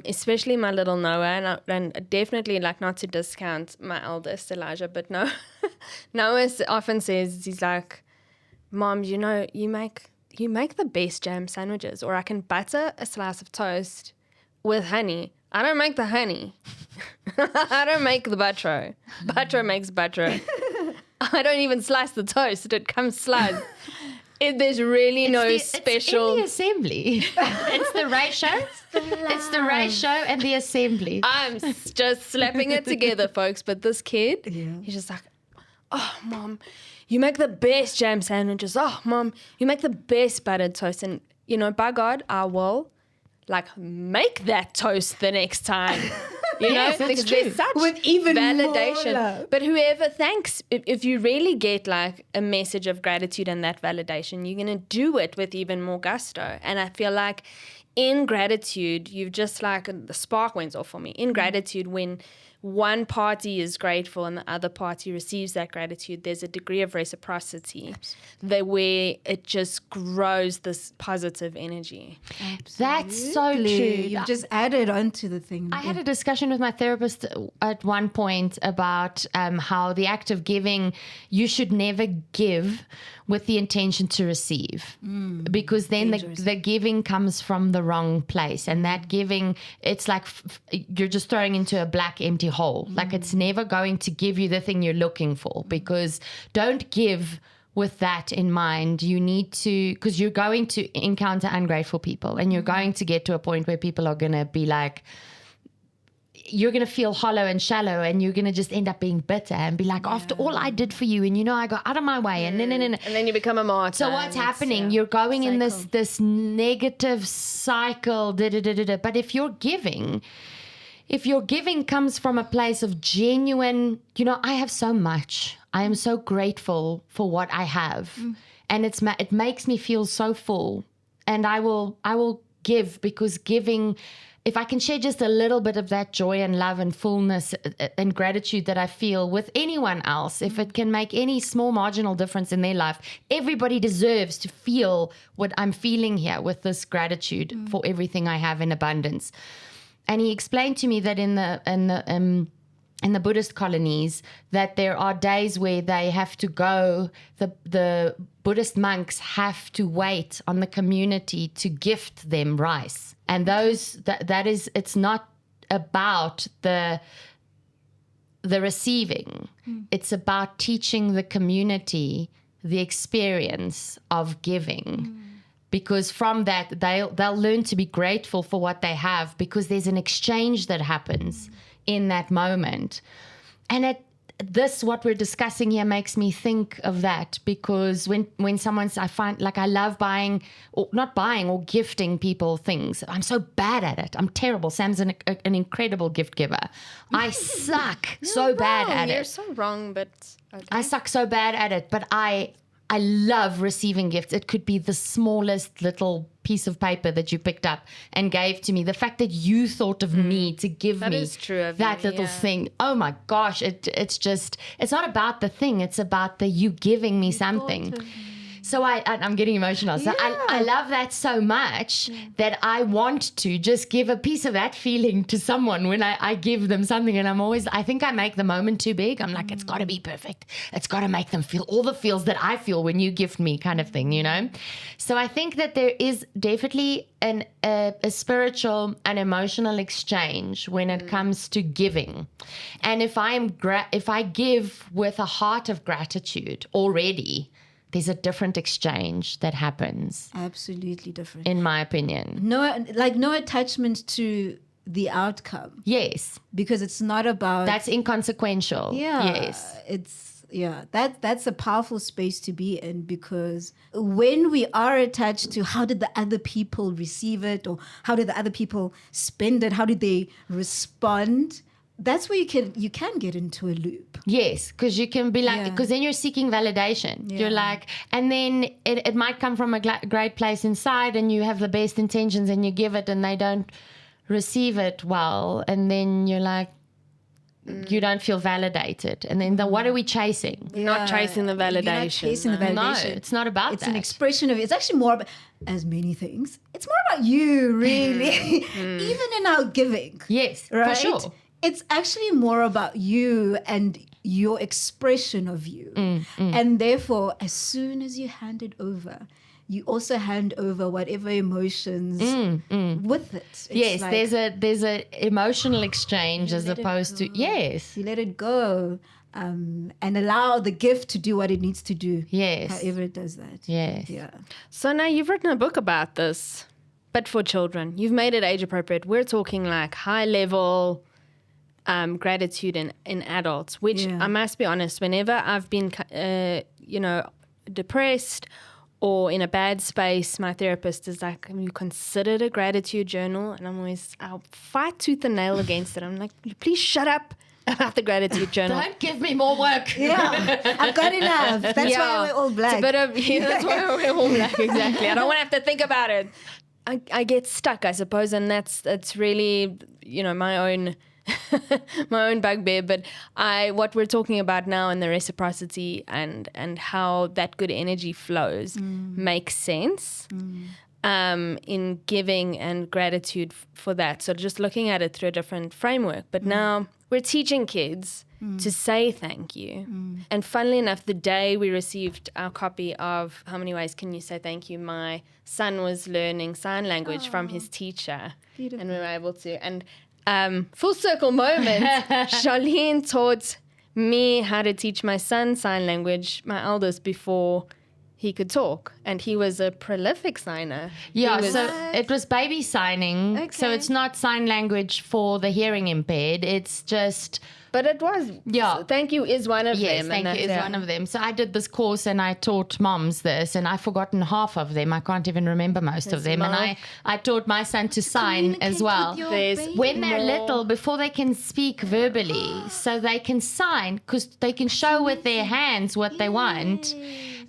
especially my little Noah, and definitely not to discount my eldest Elijah, but Noah often says, he's like, Mom, you make the best jam sandwiches, or I can butter a slice of toast with honey. I don't make the honey. I don't make the butter. Butter makes butter. I don't even slice the toast. It comes sliced. There's really special. It's in the assembly. It's the ratio. It's the ratio and the assembly. I'm just slapping it together, folks. But this kid, he's just like, oh, Mom, you make the best jam sandwiches. Oh, Mom, you make the best buttered toast. And, by God, I will make that toast the next time. Yes, that's true. There's such with even validation. more love. But whoever thanks, if you really get a message of gratitude and that validation, you're going to do it with even more gusto. And I feel like in gratitude, you've just the spark went off for me. In gratitude, when one party is grateful and the other party receives that gratitude, there's a degree of reciprocity where it just grows this positive energy. That's so true. You've just added on to the thing. I had a discussion with my therapist at one point about how the act of giving, you should never give with the intention to receive, because then the giving comes from the wrong place, and that giving, it's you're just throwing into a black empty hole. It's never going to give you the thing you're looking for, because don't give with that in mind. You need to, because you're going to encounter ungrateful people, and you're going to get to a point where people are going to be you're going to feel hollow and shallow, and you're going to just end up being bitter and be after all I did for you, and I got out of my way, and And then you become a martyr. So what's happening? You're going in this negative cycle. But if your giving comes from a place of genuine, I have so much. I am so grateful for what I have, and it makes me feel so full, and I will give, because giving, if I can share just a little bit of that joy and love and fullness and gratitude that I feel with anyone else, if it can make any small marginal difference in their life, everybody deserves to feel what I'm feeling here with this gratitude for everything I have in abundance. And he explained to me that in the Buddhist colonies, that there are days where they have to go, the Buddhist monks have to wait on the community to gift them rice. And it's not about the receiving. It's about teaching the community the experience of giving. Because from that, they'll learn to be grateful for what they have, because there's an exchange that happens in that moment. And what we're discussing here makes me think of that, because when I find, like, I love not gifting people things. I'm so bad at it. I'm terrible. Sam's an incredible gift giver. I suck so bad at it. You're so wrong, but okay. I suck so bad at it, but I love receiving gifts. It could be the smallest little piece of paper that you picked up and gave to me. The fact that you thought of me to give That me is true of that you, little yeah. thing. Oh my gosh. It's not about the thing. It's about you giving me something. So I'm getting emotional. So I love that so much that I want to just give a piece of that feeling to someone when I give them something. And I think I make the moment too big. I'm like, it's got to be perfect. It's got to make them feel all the feels that I feel when you gift me, kind of thing, you know? So I think that there is definitely a spiritual and emotional exchange when it comes to giving. And if I give with a heart of gratitude already, there's a different exchange that happens. Absolutely different. In my opinion. No attachment to the outcome. Yes. Because it's not about... That's inconsequential. Yeah. Yes. That's a powerful space to be in, because when we are attached to how did the other people receive it, or how did the other people spend it, how did they respond, that's where you can get into a loop. Yes, because you can be like, because then you're seeking validation. Yeah. You're like, and then it might come from a great place inside, and you have the best intentions and you give it and they don't receive it well. And then you're like, you don't feel validated. And then what are we chasing? Not chasing the validation. You're not chasing the validation. No, it's not about It's that. an expression of it. It's actually more about, as many things, it's more about you, really. Even in our giving. Yes, right? for sure. It's actually more about you and your expression of you. And therefore, as soon as you hand it over, you also hand over whatever emotions with it. It's Yes, like, there's a emotional exchange as opposed to, yes. you let it go and allow the gift to do what it needs to do. Yes. However it does that. Yes. Yeah. So now you've written a book about this, but for children. You've made it age appropriate. We're talking like high level gratitude in adults, which I must be honest, whenever I've been, depressed or in a bad space, my therapist is like, have you considered a gratitude journal? And I'll fight tooth and nail against it. I'm like, please shut up about the gratitude journal. Don't give me more work. Yeah, I've got enough. That's why we're all black. It's a bit of, that's why we're all black, exactly. I don't want to have to think about it. I get stuck, I suppose, and that's really, my own bugbear. But what we're talking about now, and the reciprocity and how that good energy flows makes sense in giving and gratitude for that. So just looking at it through a different framework. But now we're teaching kids to say thank you. And funnily enough, the day we received our copy of How Many Ways Can You Say Thank You, my son was learning sign language from his teacher. Beautiful. And we were able to. And full circle moment, Charlene taught me how to teach my son sign language, my eldest, before he could talk. And he was a prolific signer. Yeah, so it was baby signing. Okay. So it's not sign language for the hearing impaired. It's just... But it was. Yeah. Thank you is one of Yes, them. thank you is one of them. So I did this course and I taught moms this, and I've forgotten half of them. I can't even remember most of them. And I taught my son to sign as well. When they're little, before they can speak verbally, so they can sign, because they can show with their hands what they want.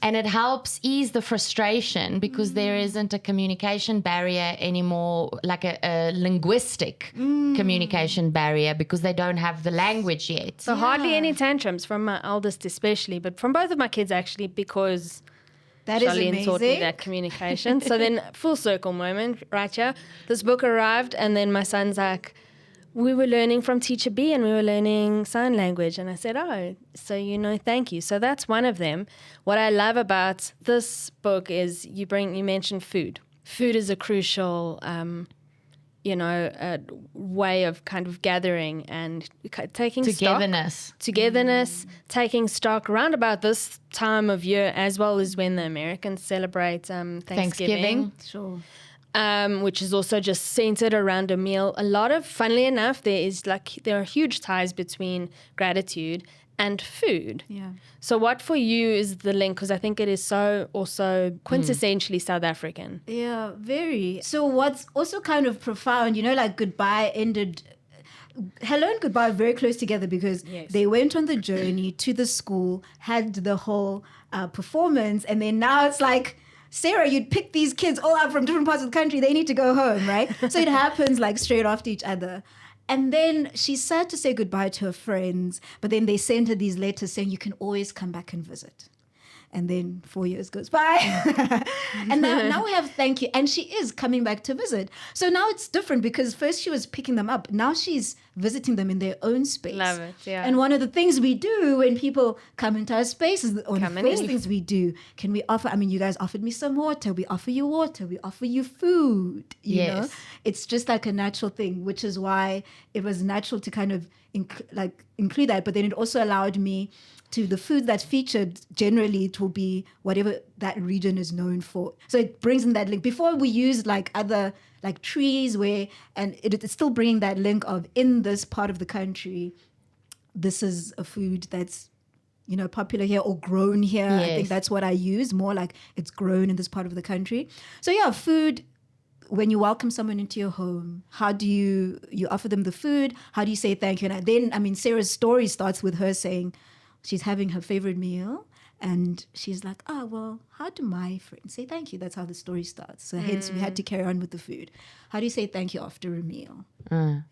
And it helps ease the frustration, because there isn't a communication barrier anymore, like a linguistic communication barrier, because they don't have the language yet. So hardly any tantrums from my eldest especially, but from both of my kids actually, because That is Charlene amazing. taught me that communication. So then full circle moment, right here. This book arrived and then my son's like, we were learning from Teacher B and we were learning sign language. And I said, oh, so thank you. So that's one of them. What I love about this book is you mentioned food. Food is a crucial a way of kind of gathering and taking Togetherness. taking stock around about this time of year, as well as when the Americans celebrate Thanksgiving. Sure. Which is also just centered around a meal. A lot of, funnily enough, there are huge ties between gratitude and food. Yeah. So what for you is the link? Because I think it is so also quintessentially South African. Yeah, very. So what's also kind of profound, like goodbye ended, hello and goodbye are very close together because they went on the journey to the school, had the whole performance, and then now it's like, Sarah, you'd pick these kids all up from different parts of the country. They need to go home, right? So it happens like straight after each other. And then she's sad to say goodbye to her friends, but then they send her these letters saying you can always come back and visit. And then 4 years goes by. And now we have thank you. And she is coming back to visit. So now it's different because first she was picking them up. Now she's visiting them in their own space. Love it, yeah. And one of the things we do when people come into our space is one of the first things we do. Can we offer, you guys offered me some water. We offer you water. We offer you food. You know? It's just like a natural thing, which is why it was natural to kind of include that. But then it also allowed me to the food that's featured, generally it will be whatever that region is known for. So it brings in that link. Before we used other trees and it's still bringing that link of in this part of the country, this is a food that's, popular here or grown here. Yes. I think that's what I use, more like it's grown in this part of the country. So yeah, food, when you welcome someone into your home, how do you offer them the food? How do you say thank you? And then, Sarah's story starts with her saying, she's having her favorite meal and she's like, well, how do my friends say thank you? That's how the story starts. So hence we had to carry on with the food. How do you say thank you after a meal?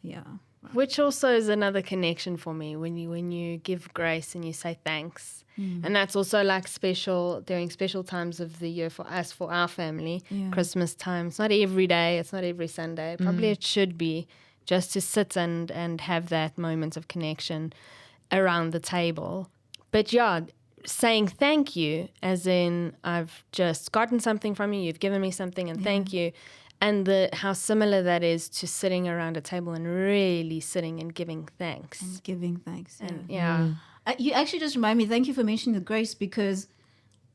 Yeah. Which also is another connection for me when you give grace and you say thanks. And that's also special during special times of the year for us, for our family. Yeah. Christmas time. It's not every day. It's not every Sunday. Probably it should be just to sit and have that moment of connection around the table. But yeah, saying thank you, as in I've just gotten something from you, you've given me something, and thank you. And how similar that is to sitting around a table and really sitting and giving thanks. And giving thanks. And you actually just remind me, thank you for mentioning the grace, because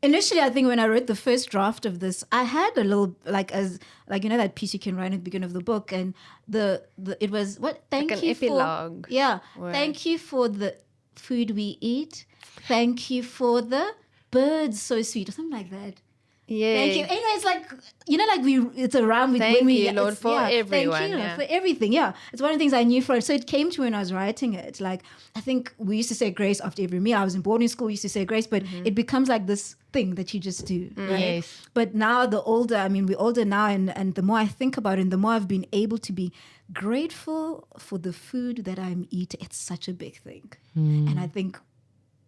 initially I think when I wrote the first draft of this, I had a little, that piece you can write at the beginning of the book, and it was, what? Thank you an epilogue. Thank you for the food we eat. Thank you for the birds so sweet, or something like that. Yeah. Thank you. It's it's around with thank when we you, Lord, for everyone. Thank you, for everything. Yeah. It's one of the things I knew for it. So it came to when I was writing it. I think we used to say grace after every meal. I was in boarding school, we used to say grace, but it becomes like this thing that you just do. Right? Yes. But now we're older now, and the more I think about it, and the more I've been able to be grateful for the food that I'm eating. It's such a big thing. And I think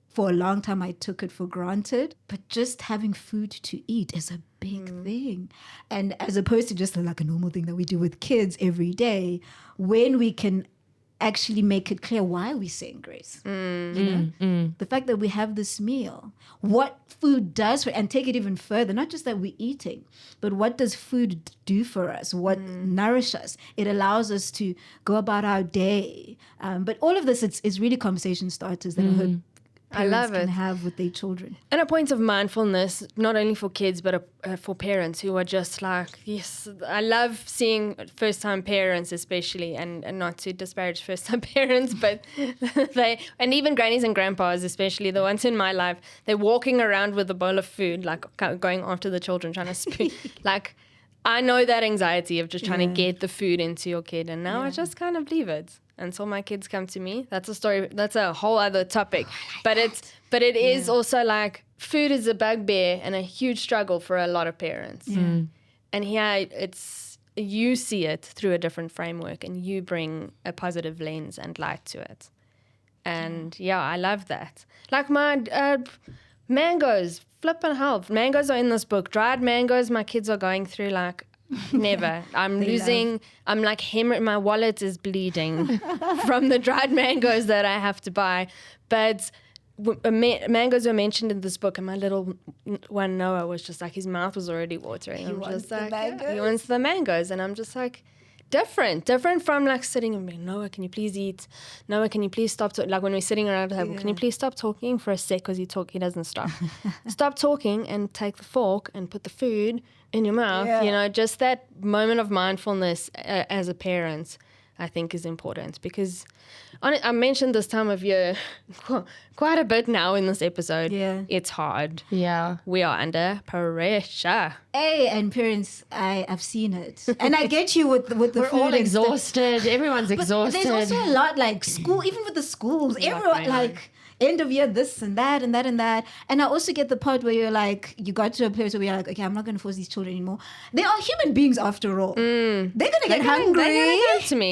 for a long time, I took it for granted, but just having food to eat is a big thing. And as opposed to just like a normal thing that we do with kids every day, when we can actually make it clear why we're saying grace. The fact that we have this meal, what food does for, and take it even further, not just that we're eating, but what does food do for us? What nourish us? It allows us to go about our day. But all of this, it's really conversation starters that I hope parents can have with their children. And a point of mindfulness, not only for kids, but for parents who are just yes, I love seeing first-time parents especially, and not to disparage first-time parents, but and even grannies and grandpas, especially the ones in my life, they're walking around with a bowl of food, going after the children, trying to spoon. I know that anxiety of just trying to get the food into your kid, and now I just kind of leave it until my kids come to me. That's a story. That's a whole other topic. But it is also food is a bugbear and a huge struggle for a lot of parents. And here you see it through a different framework, and you bring a positive lens and light to it. And I love that. My mangoes, flippin' hell. Mangoes are in this book. Dried mangoes, my kids are going through never. I'm my wallet is bleeding from the dried mangoes that I have to buy. But mangoes were mentioned in this book, and my little one Noah was just his mouth was already watering. He wants the mangoes, and I'm just different from like sitting and being, Noah, can you please eat? Noah, can you please stop? Like when we're sitting around the table, can you please stop talking for a sec because he doesn't stop. Stop talking and take the fork and put the food in your mouth. You know, just that moment of mindfulness as a parent, I think is important because I mentioned this time of year quite a bit now in this episode. Yeah. It's hard. Yeah. We are under pressure. Hey, and parents, I've seen it. And I get you with the We're food all and stuff. exhausted. Everyone's But exhausted. there's also a lot like school, even with the schools, everyone going on. like end of year this and that and that and that. And I also get the part where you're like, you got to a place where you're like, okay, I'm not going to force these children anymore. They are human beings after all. They're going to get hungry. They're going to come to me.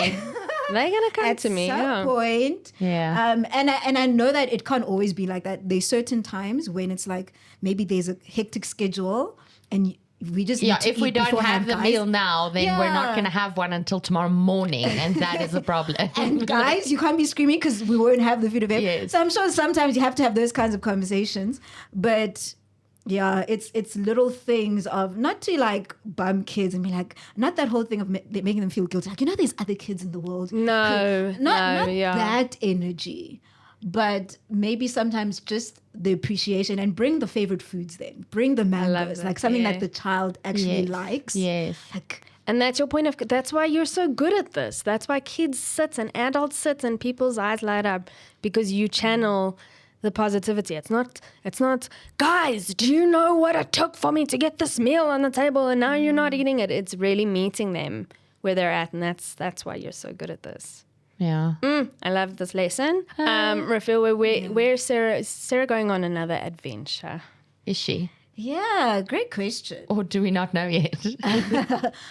They're going to come At to me. some Yeah. point. Yeah. And I know that it can't always be like that. There's certain times when it's like maybe there's a hectic schedule and we just need to if we eat don't have beforehand, the guys. meal now, then we're not Yeah. going to have one until tomorrow morning, and that is a problem. And guys, you can't be screaming because we won't have the food available. Yes. So I'm sure sometimes you have to have those kinds of conversations. But yeah, it's little things of not to like bum kids and be like, not that whole thing of making them feel guilty. Like, you know, there's other kids in the world. No, Not yeah. that energy. But maybe sometimes just the appreciation and bring the favorite foods then. Bring the mangoes, that, like something yeah. that the child actually Yes. likes. Yes. Like, And that's your point of, that's why you're so good at this. That's why kids sit and adults sit and people's eyes light up because you channel the positivity. It's not, guys, do you know what it took for me to get this meal on the table and now you're not eating it? It's really meeting them where they're at. And that's why you're so good at this. Yeah. I love this lesson. Refiloe, where's Sarah? Is Sarah going on another adventure? Is she? yeah, great question. Or do we not know yet?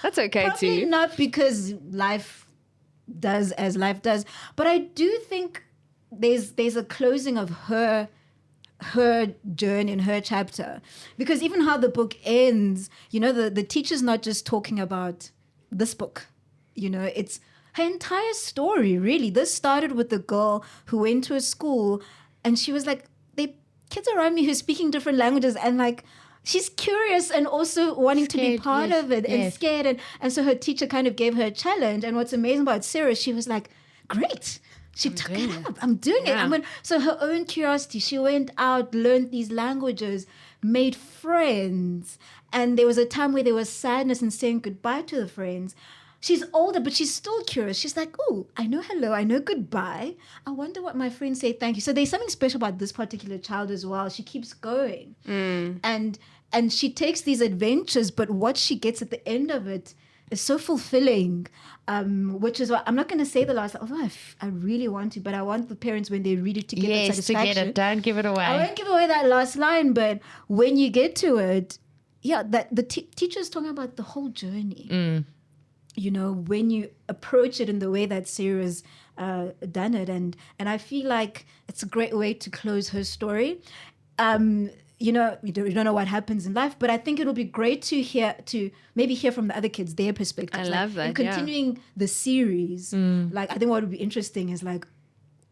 That's okay Probably too. not because life does as life does, but I do think there's a closing of her journey in her chapter, because even how the book ends, you know, the teacher's not just talking about this book, you know, it's her entire story. Really, this started with the girl who went to a school and she was like, kids around me who are speaking different languages, and like she's curious and also wanting to be Scared, part yes, of it and yes. scared, and so her teacher kind of gave her a challenge. And what's amazing about Sarah, she was like, great, she took it up, I'm doing it. So her own curiosity, she went out, learned these languages, made friends, and there was a time where there was sadness and saying goodbye to the friends. She's older, but she's still curious. She's like, oh, I know hello, I know goodbye. I wonder what my friends say thank you. So there's something special about this particular child as well. She keeps going. And she takes these adventures, but what she gets at the end of it is so fulfilling, which is why I'm not going to say the last, although I really want to, but I want the parents when they read it to get that Yes, to satisfaction. get it. Don't give it I away. won't give away that last line, but when you get to it, yeah, that the teacher's talking about the whole journey. You know, when you approach it in the way that Sarah's done it, and I feel like it's a great way to close her story. You know, you don't know what happens in life, but I think it'll be great to maybe hear from the other kids, their perspectives. I love that, And continuing the series, like I think what would be interesting is like,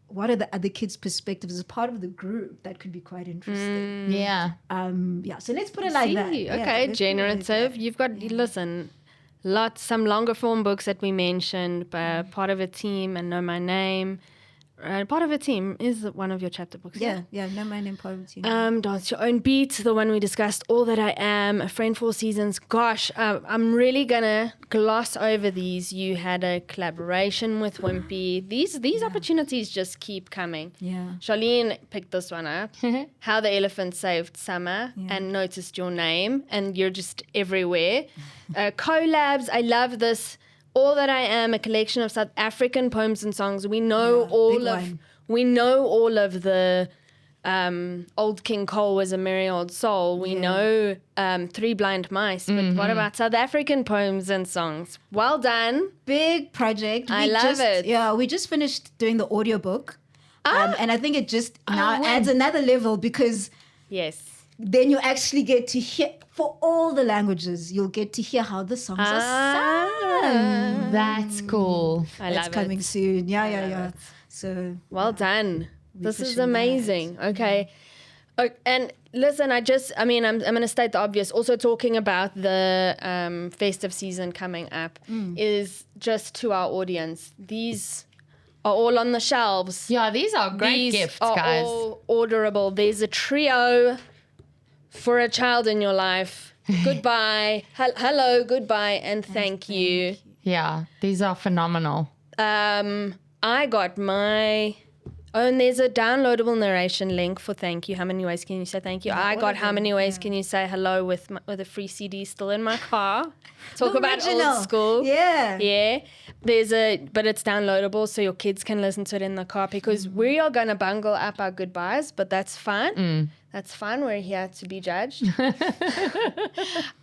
what are the other kids' perspectives as part of the group? That could be quite interesting. Yeah. Yeah, so let's put it like that. Yeah, Okay, let's put it like generative. that. You've got, listen, some longer form books that we mentioned, but Part of a Team and Know My Name. Part of a Team is one of your chapter books. Yeah, no mind in poverty. Dance Your Own Beat, the one we discussed, All That I Am, A Friend for Seasons. Gosh, I'm really going to gloss over these. You had a collaboration with Wimpy. These opportunities just keep coming. Yeah. Charlene picked this one up, How the Elephant Saved Summer, and Noticed Your Name, and you're just everywhere. Collabs, I love this. All That I Am, a collection of South African poems and songs. We know all of the Old King Cole Was a Merry Old Soul. We know Three Blind Mice. But what about South African poems and songs? Well done. Big project. I love it. Yeah, we just finished doing the audiobook. And I think it just now adds another level, because Yes. then you actually get to hear, for all the languages, you'll get to hear how the songs are sung. That's cool. I That's love coming it. soon. Yeah. So Well done. This is pushing that. amazing. Okay. And Listen, I'm going to state the obvious. Also talking about the festive season coming up is just to our audience. These are all on the shelves. Yeah, these are great gifts, are guys. all orderable. There's a trio for a child in your life. Goodbye, hello, goodbye, and thank you. Yeah, these are phenomenal. I got my... Oh, and there's a downloadable narration link for thank you. How many ways can you say thank you? I got how many ways can you say hello with a free CD still in my car. Talk about old school. Yeah. Yeah. But it's downloadable so your kids can listen to it in the car because we are going to bungle up our goodbyes, but that's fine. That's fine. We're here to be judged.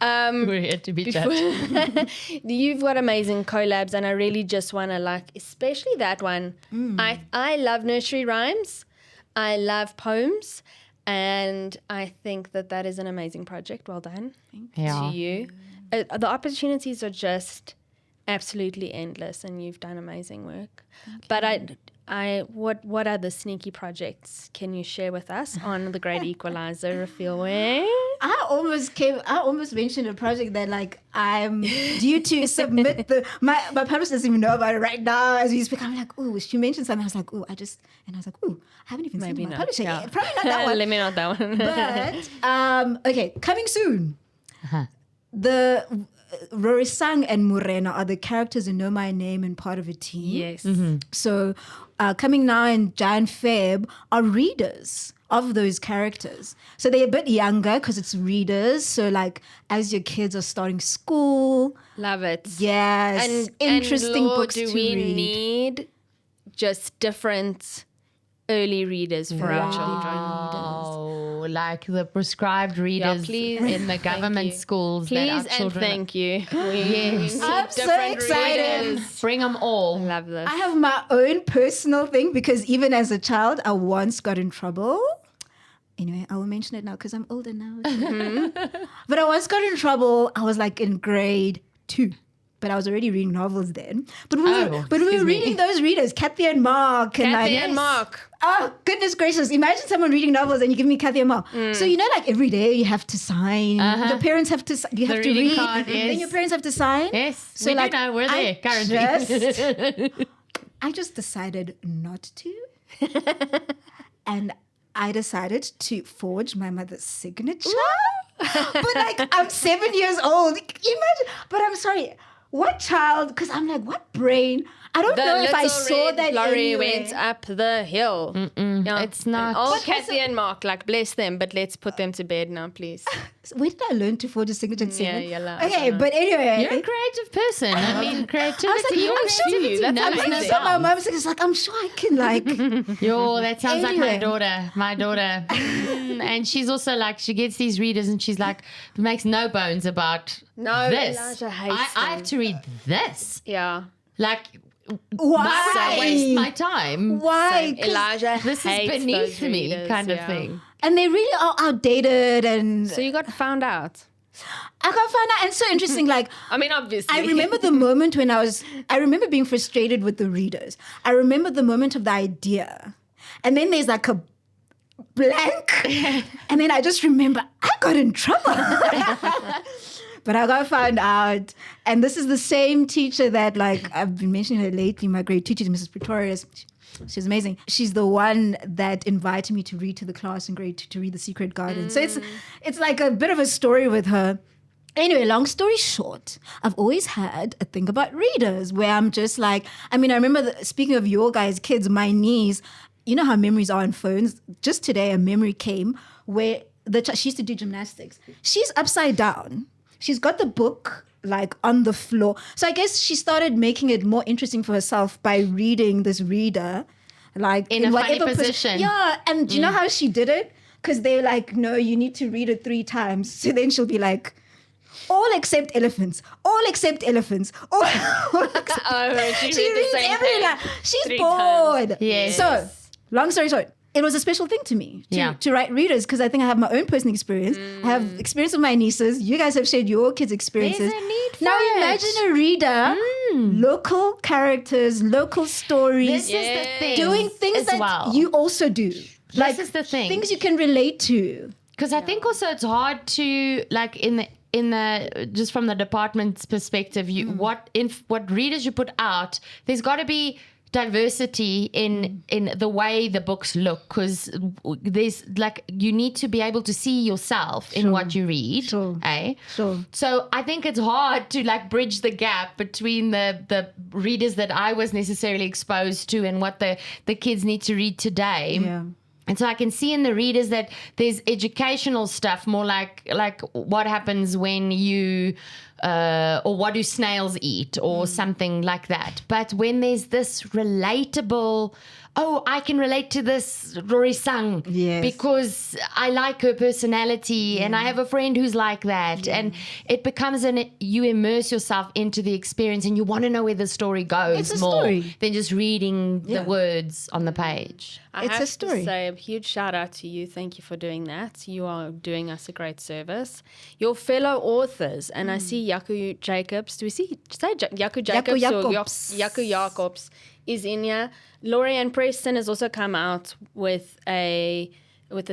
We're here to be judged. You've got amazing collabs, and I really just want to especially that one. I love nursery rhymes. I love poems, and I think that is an amazing project. Well done to you. The opportunities are just absolutely endless, and you've done amazing work. But what other sneaky projects can you share with us on the Great Equalizer, Refiloe? I almost mentioned a project that I'm due to submit my publisher doesn't even know about it right now as we speak. I'm like, oh, she mentioned something. I was like, oh, I was like, oh, I haven't even seen my publisher yet. Probably not that one. Let me not that one. But okay, coming soon. The Rorisang and Morena are the characters who know my name and part of a team. Yes. So coming now in Jan Feb are readers of those characters. So they're a bit younger because it's readers. So as your kids are starting school. Love it. Yes. And interesting Lord, books do to we read. need just different early readers for our children? Oh, like the prescribed readers please. in the government schools. Please that our and children thank you. Yes. I'm so Different excited. readers. Bring them all. Love this. I have my own personal thing because even as a child, I once got in trouble. Anyway, I will mention it now because I'm older now. But I once got in trouble. I was in grade 2. But I was already reading novels then. But we were reading those readers, Kathy and Mark. Kathy and Mark. Oh, goodness gracious. Imagine someone reading novels and you give me Kathy and Mark. So, every day you have to sign. The parents have to you have to read. Card, Then your parents have to sign. Yes. So We do know we're there currently. I just decided not to. And I decided to forge my mother's signature. But I'm 7 years old. Imagine. But I'm sorry. What child? Because I'm like, what brain? I don't know if I saw that Lorry anywhere. went up the hill. Yeah. It's not. Oh, Kathy and Mark, bless them, but let's put them to bed now, please. Where did I learn to forge a signature at 7? Yeah, Okay, but anyway. You're a creative person. I mean, creativity. I was like, creativity That's knows amazing. no so my bounds. mom was I'm sure I can Yo, that sounds like Anyway. my daughter. And she's also she gets these readers and she's makes no bones about No, this. Elijah hates I have to read this. Yeah. Why Why? would I waste my time? Why? 'Cause- Elijah This is hates beneath those me, readers, kind of yeah. thing. And they really are outdated and So you got found out. I can't find out. And so interesting, I mean, obviously. I remember the moment when I remember being frustrated with the readers. I remember the moment of the idea. And then there's a blank. And then I just remember I got in trouble. But I got found out. And this is the same teacher that I've been mentioning her lately, my grade 2 teacher, Mrs. Pretorius. She's amazing. She's the one that invited me to read to the class in grade 2 to read The Secret Garden. So it's a bit of a story with her. Anyway, long story short, I've always had a thing about readers where I'm just I remember, speaking of your guys' kids, my niece, you know how memories are on phones? Just today, a memory came where she used to do gymnastics. She's upside down. She's got the book on the floor. So I guess she started making it more interesting for herself by reading this reader, in a funny position. Yeah, and do you know how she did it? Because they're no, you need to read it 3 times. So then she'll be all except elephants. All except elephants. All except she reads everything. She's 3 bored. times. Yes. So, long story short, it was a special thing to me to write readers because I think I have my own personal experience. I have experience with my nieces. You guys have shared your kids' experiences. There's a need for now it. imagine a reader, local characters, local stories, This is the thing. doing things as that well. you also do. This is the thing. Things you can relate to. Because I think also it's hard to, like, in the just from the department's perspective, what readers you put out, there's got to be diversity in the way the books look, because there's like, you need to be able to see yourself in what you read. So I think it's hard to like bridge the gap between the readers that I was necessarily exposed to and what the kids need to read today. Yeah. And so I can see in the readers that there's educational stuff, more like what happens when you, or what do snails eat, or something like that. But when there's this relatable, I can relate to this Rory Sang because I like her personality and I have a friend who's like that. And it becomes you immerse yourself into the experience and you want to know where the story goes more than just reading the words on the page. I have to say a huge shout out to you. Thank you for doing that. You are doing us a great service. Your fellow authors, and I see Jaco Jacobs. Do we say Jaco Jacobs or Jaco Jacobs is in here. Laurie Ann Preston has also come out with a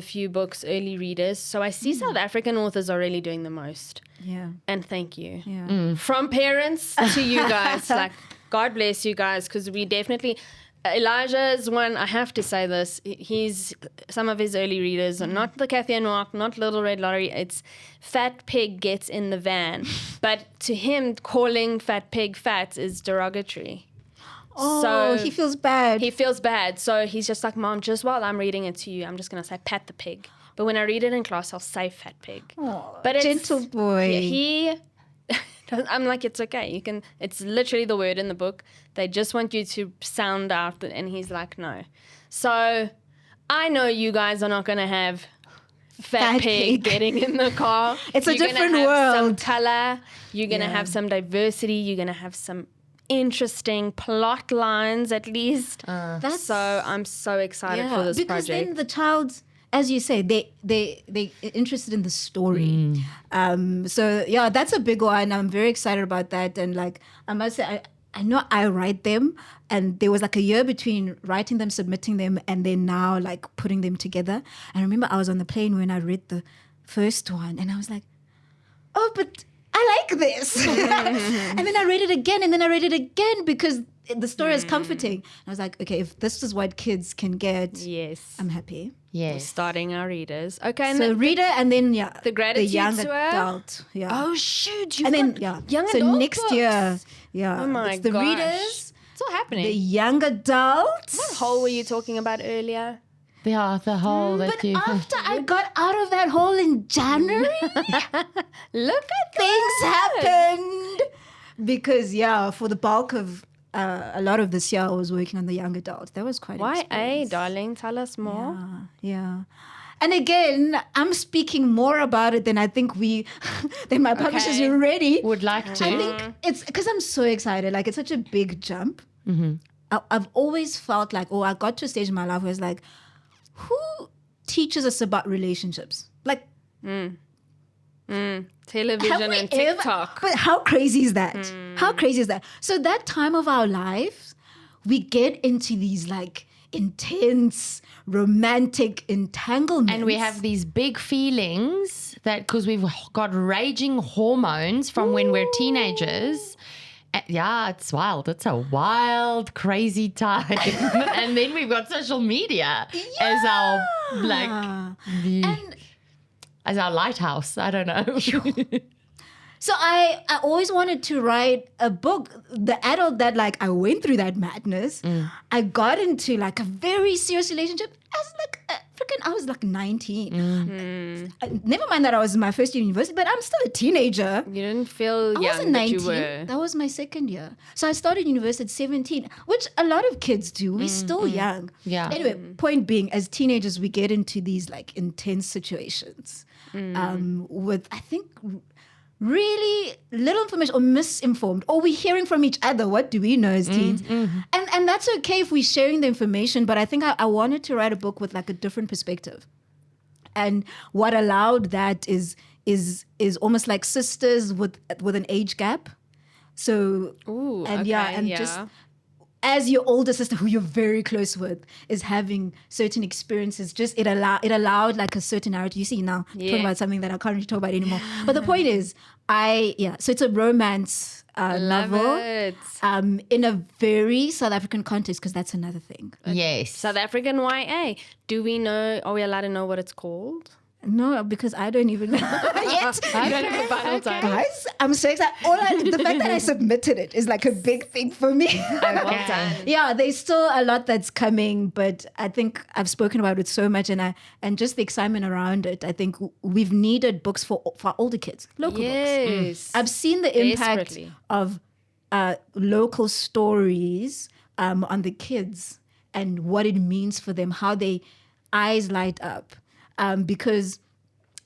few books, early readers. So I see South African authors are really doing the most. Yeah. And thank you. Yeah. From parents to you guys, like, God bless you guys, because we definitely... Elijah's one, I have to say this, some of his early readers are not the Cathy and Mark, not Little Red Lottery, it's Fat Pig Gets in the Van. But to him, calling Fat Pig fat is derogatory. Oh, so he feels bad. He feels bad. So he's just like, Mom, just while I'm reading it to you, I'm just going to say Pat the Pig. But when I read it in class, I'll say Fat Pig. Oh, but gentle boy. Yeah, I'm like, it's okay. It's literally the word in the book. They just want you to sound out. And he's like, no. So I know you guys are not going to have Fat Pig getting in the car. It's a different world. You're going to have some color. You're going to have some diversity. You're going to have some interesting plot lines, at least. So I'm so excited for this because project. Then the child's, as you say, they interested in the story. So yeah, that's a big one. I'm very excited about that. And like, I must say, I know I write them, and there was like a year between writing them, submitting them, and then now like putting them together. And I remember I was on the plane when I read the first one, and I was like, oh, but I like this. And then I read it again, and then I read it again because the story is comforting. I was like, okay, if this is what kids can get, I'm happy. We're starting our readers. Okay, and so reader, and then the gratitude young tour. adult. Yeah. Oh shoot! And then young so adult next books. year, Oh my it's the gosh. readers, It's all happening. the young adults. What hole were you talking about earlier? Yeah, the hole that But you... after I got out of that hole in January, Look at things happened. Because for the bulk of a lot of this year, I was working on the young adults. That was quite an YA, experience. darling, tell us more. Yeah. And again, I'm speaking more about it than I think than my publishers already would like to. I think it's because I'm so excited. Like, it's such a big jump. I've always felt like, I got to a stage in my life where it's like, who teaches us about relationships? Like, Television and TikTok. But how crazy is that? How crazy is that? So that time of our lives, we get into these like intense romantic entanglements. And we have these big feelings that because we've got raging hormones from when we're teenagers. Yeah, it's wild. It's a wild, crazy time. And then we've got social media as our as our lighthouse. I don't know. So I always wanted to write a book. The adult that like I went through that madness. I got into like a very serious relationship as like I was like 19. Never mind that I was in my first year of university, but I'm still a teenager. You didn't feel young, I wasn't 19. You were. That was my second year. So I started university at 17, which a lot of kids do. We're still young. Yeah. Anyway, point being, as teenagers, we get into these like intense situations with, I think, really little information or misinformed, or we're hearing from each other. What do we know as teens? And that's okay if we're sharing the information, but I think I wanted to write a book with like a different perspective. And what allowed that is almost like sisters with an age gap. So just as your older sister, who you're very close with, is having certain experiences, just it allowed like a certain narrative. You see now, talking about something that I can't really talk about anymore. But the point is, so it's a romance novel it. In a very South African context, because that's another thing. Yes. South African YA. Do we know? Are we allowed to know what it's called? No, because I don't even know yet. I don't have the final time. Guys, I'm so excited. The fact that I submitted it is like a big thing for me. Well done. Yeah, there's still a lot that's coming, but I think I've spoken about it so much, and just the excitement around it. I think we've needed books for older kids, local books. Yes. I've seen the impact Desperately. of local stories on the kids and what it means for them, how their eyes light up. Because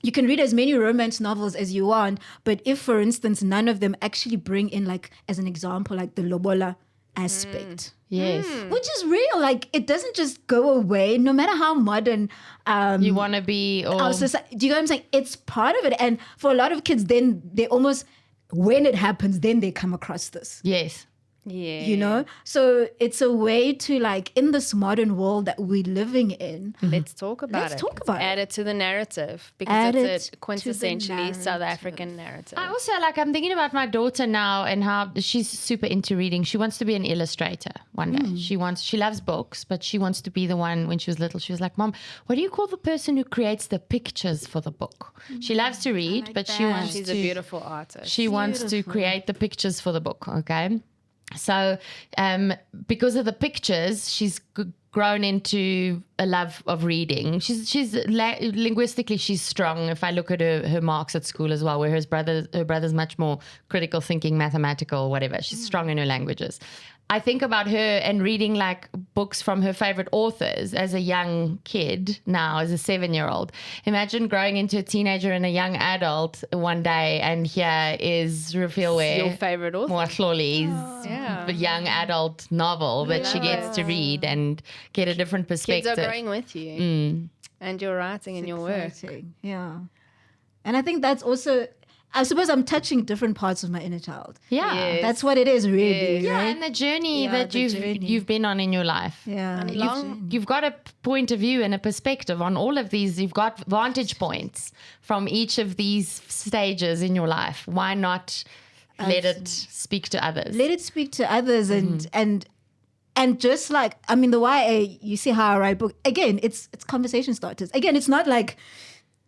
you can read as many romance novels as you want, but if, for instance, none of them actually bring in, like, as an example, like the lobola aspect. Yes. Which is real. Like, it doesn't just go away, no matter how modern You want to be... our society. Do you know what I'm saying? It's part of it. And for a lot of kids, then they almost, when it happens, then they come across this. Yes. Yeah. You know? So it's a way to, like, in this modern world that we're living in, Let's talk about it. Let's talk about Add it to the narrative, because Add it's it a quintessentially to the South narrative. African narrative. I also I'm thinking about my daughter now and how she's super into reading. She wants to be an illustrator one day. She loves books, but she wants to be the one. When she was little, she was like, Mom, what do you call the person who creates the pictures for the book? She loves to read, but she wants She's to. a beautiful artist. She wants to create the pictures for the book. Okay. So, because of the pictures, she's grown into a love of reading. Linguistically, she's strong. If I look at her marks at school as well, where her brother's much more critical thinking, mathematical, whatever. She's strong in her languages. I think about her and reading like books from her favorite authors as a young kid now, as a 7-year-old. Imagine growing into a teenager and a young adult one day, and here is Refiloe your favorite author. Moahloli's young adult novel that she gets to read and get a different perspective. Kids are growing with you. And your writing and your work. exciting. Yeah. And I think that's also, I suppose I'm touching different parts of my inner child. Yeah. Yes. That's what it is, really. Yeah, right? and the journey Yeah, that the journey. you've been on in your life. Yeah. You've got a point of view and a perspective on all of these. You've got vantage points from each of these stages in your life. Why not let it speak to others? Let it speak to others and just like, I mean, the YA, you see how I write book. Again, it's conversation starters. Again, it's not like,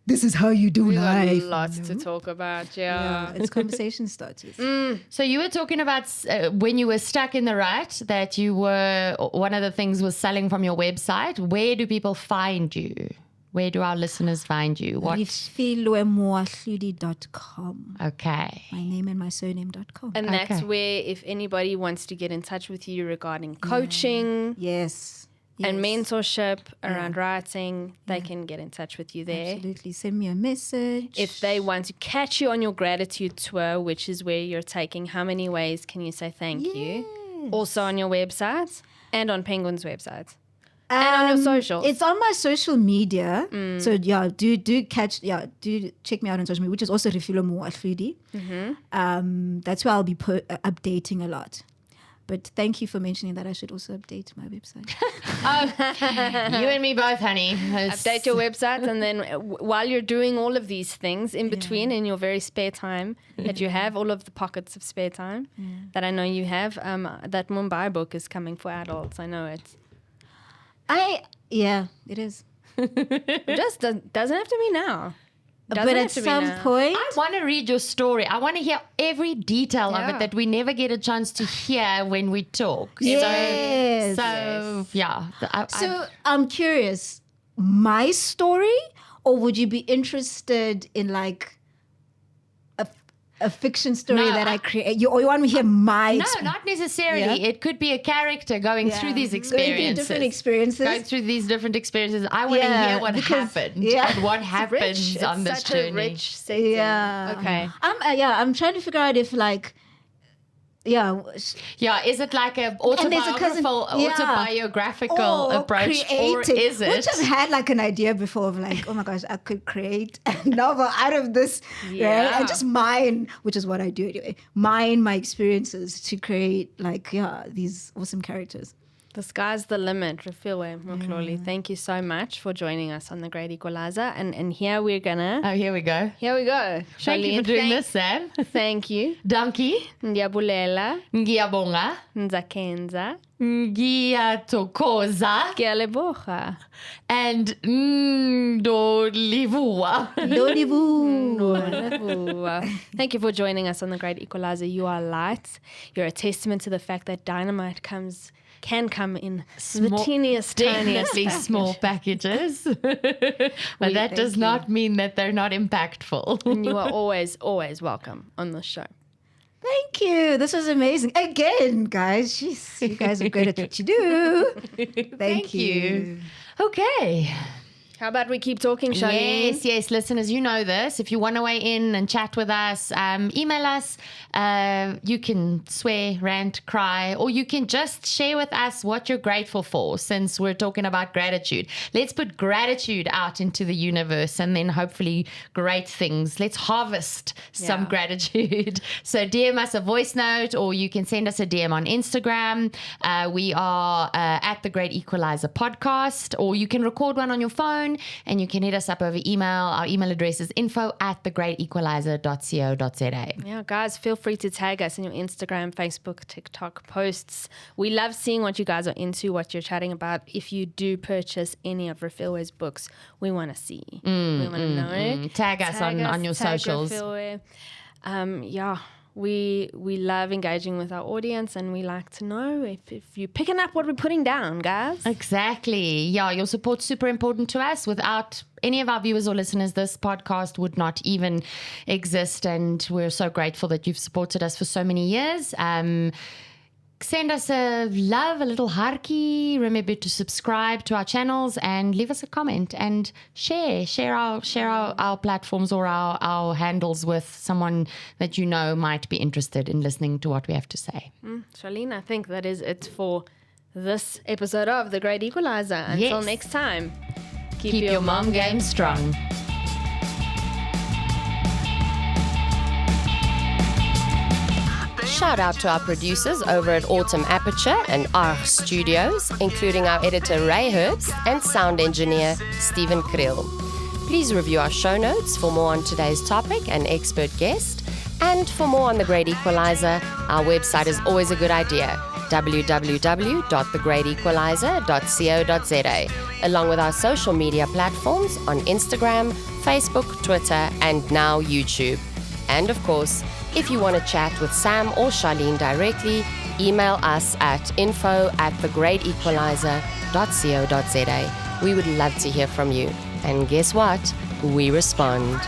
this is how you do We got life. lots to talk about, Yeah, it's conversation starters. So you were talking about when you were stuck in the rut, that you were, one of the things was selling from your website. Where do people find you? Where do our listeners find you? What? Refiloemoahloli.com. Okay. My name and my surname.com. And that's Okay. where, if anybody wants to get in touch with you regarding coaching Yes. and Yes. mentorship around writing, they can get in touch with you there. Absolutely. Send me a message. If they want to catch you on your gratitude tour, which is where you're taking, how many ways can you say thank you? Also on your website and on Penguin's website. And on your socials. It's on my social media. So yeah, do check me out on social media, which is also Refiloe Moahloli. That's where I'll be updating a lot. But thank you for mentioning that I should also update my website. You and me both, honey. Update your website, and then while you're doing all of these things in between, in your very spare time that you have, all of the pockets of spare time that I know you have, that Mumbai book is coming for adults. I know it. It is. Just doesn't have to be now. Doesn't But have at to be some now. point, I want to read your story. I want to hear every detail of Yeah. it that we never get a chance to hear when we talk. Yes. So yeah. so I'm curious, my story, or would you be interested in like a fiction story No, that I create? Or you want me to hear my no, not necessarily. Yeah. It could be a character going through these Going through experiences. different experiences. Going through these different experiences. I want to Yeah, hear what because- happened yeah. and what Rich. happens It's on this such journey. a rich setting. Yeah. Okay. I'm trying to figure out if like yeah. Yeah, is it like a And there's a cousin- autobiographical approach, or is it? Which I've had like an idea before of like, oh my gosh, I could create a novel out of this, right? And just mine, which is what I do anyway, mine my experiences to create like, these awesome characters. The sky's the limit, Refiloe Moahloli. Thank you so much for joining us on The Great Equalizer. And here we're gonna... Oh, here we go. Here we go. Thank you for doing this, Sam. Thank you. Donkey. Ndiyabulela. Ngiyabonga. Nzakenza. Ngiyathokoza. Ngiyaleboga. And ndolivua. Thank you for joining us on The Great Equalizer. You are light. You're a testament to the fact that dynamite can come in the teeniest, tiniest Definitely small packages. But that does not mean that they're not impactful. And you are always, always welcome on the show. Thank you. This was amazing. Again, guys. Jeez, you guys are good at what you do. Thank you. Okay. How about we keep talking, Charlene? Yes, listeners, you know this. If you want to weigh in and chat with us, email us. You can swear, rant, cry, or you can just share with us what you're grateful for, since we're talking about gratitude. Let's put gratitude out into the universe, and then hopefully great things. Let's harvest some gratitude. So DM us a voice note, or you can send us a DM on Instagram. We are at The Great Equalizer Podcast, or you can record one on your phone and you can hit us up over email. Our email address is info@thegreatequalizer.co.za. Yeah, guys, feel free to tag us in your Instagram, Facebook, TikTok posts. We love seeing what you guys are into, what you're chatting about. If you do purchase any of Refiloe's books, we want to see. We want to know. Tag us on your tag socials. Refiloe. We love engaging with our audience, and we like to know if you're picking up what we're putting down, guys. Exactly. Yeah, your support's super important to us. Without any of our viewers or listeners, this podcast would not even exist, and we're so grateful that you've supported us for so many years. Send us a love, a little hartjie. Remember to subscribe to our channels and leave us a comment, and share our platforms or our handles with someone that you know might be interested in listening to what we have to say. Charlene, I think that is it for this episode of The Great Equalizer. Until next time, keep your mom game strong. Shout out to our producers over at Autumn Aperture and Arch Studios, including our editor Ray Herbst and sound engineer Stephen Krill. Please review our show notes for more on today's topic and expert guest. And for more on The Great Equalizer, our website is always a good idea, www.thegreatequalizer.co.za, along with our social media platforms on Instagram, Facebook, Twitter, and now YouTube. And of course, if you want to chat with Sam or Charlene directly, email us at info@thegreatequalizer.co.za. We would love to hear from you. And guess what? We respond.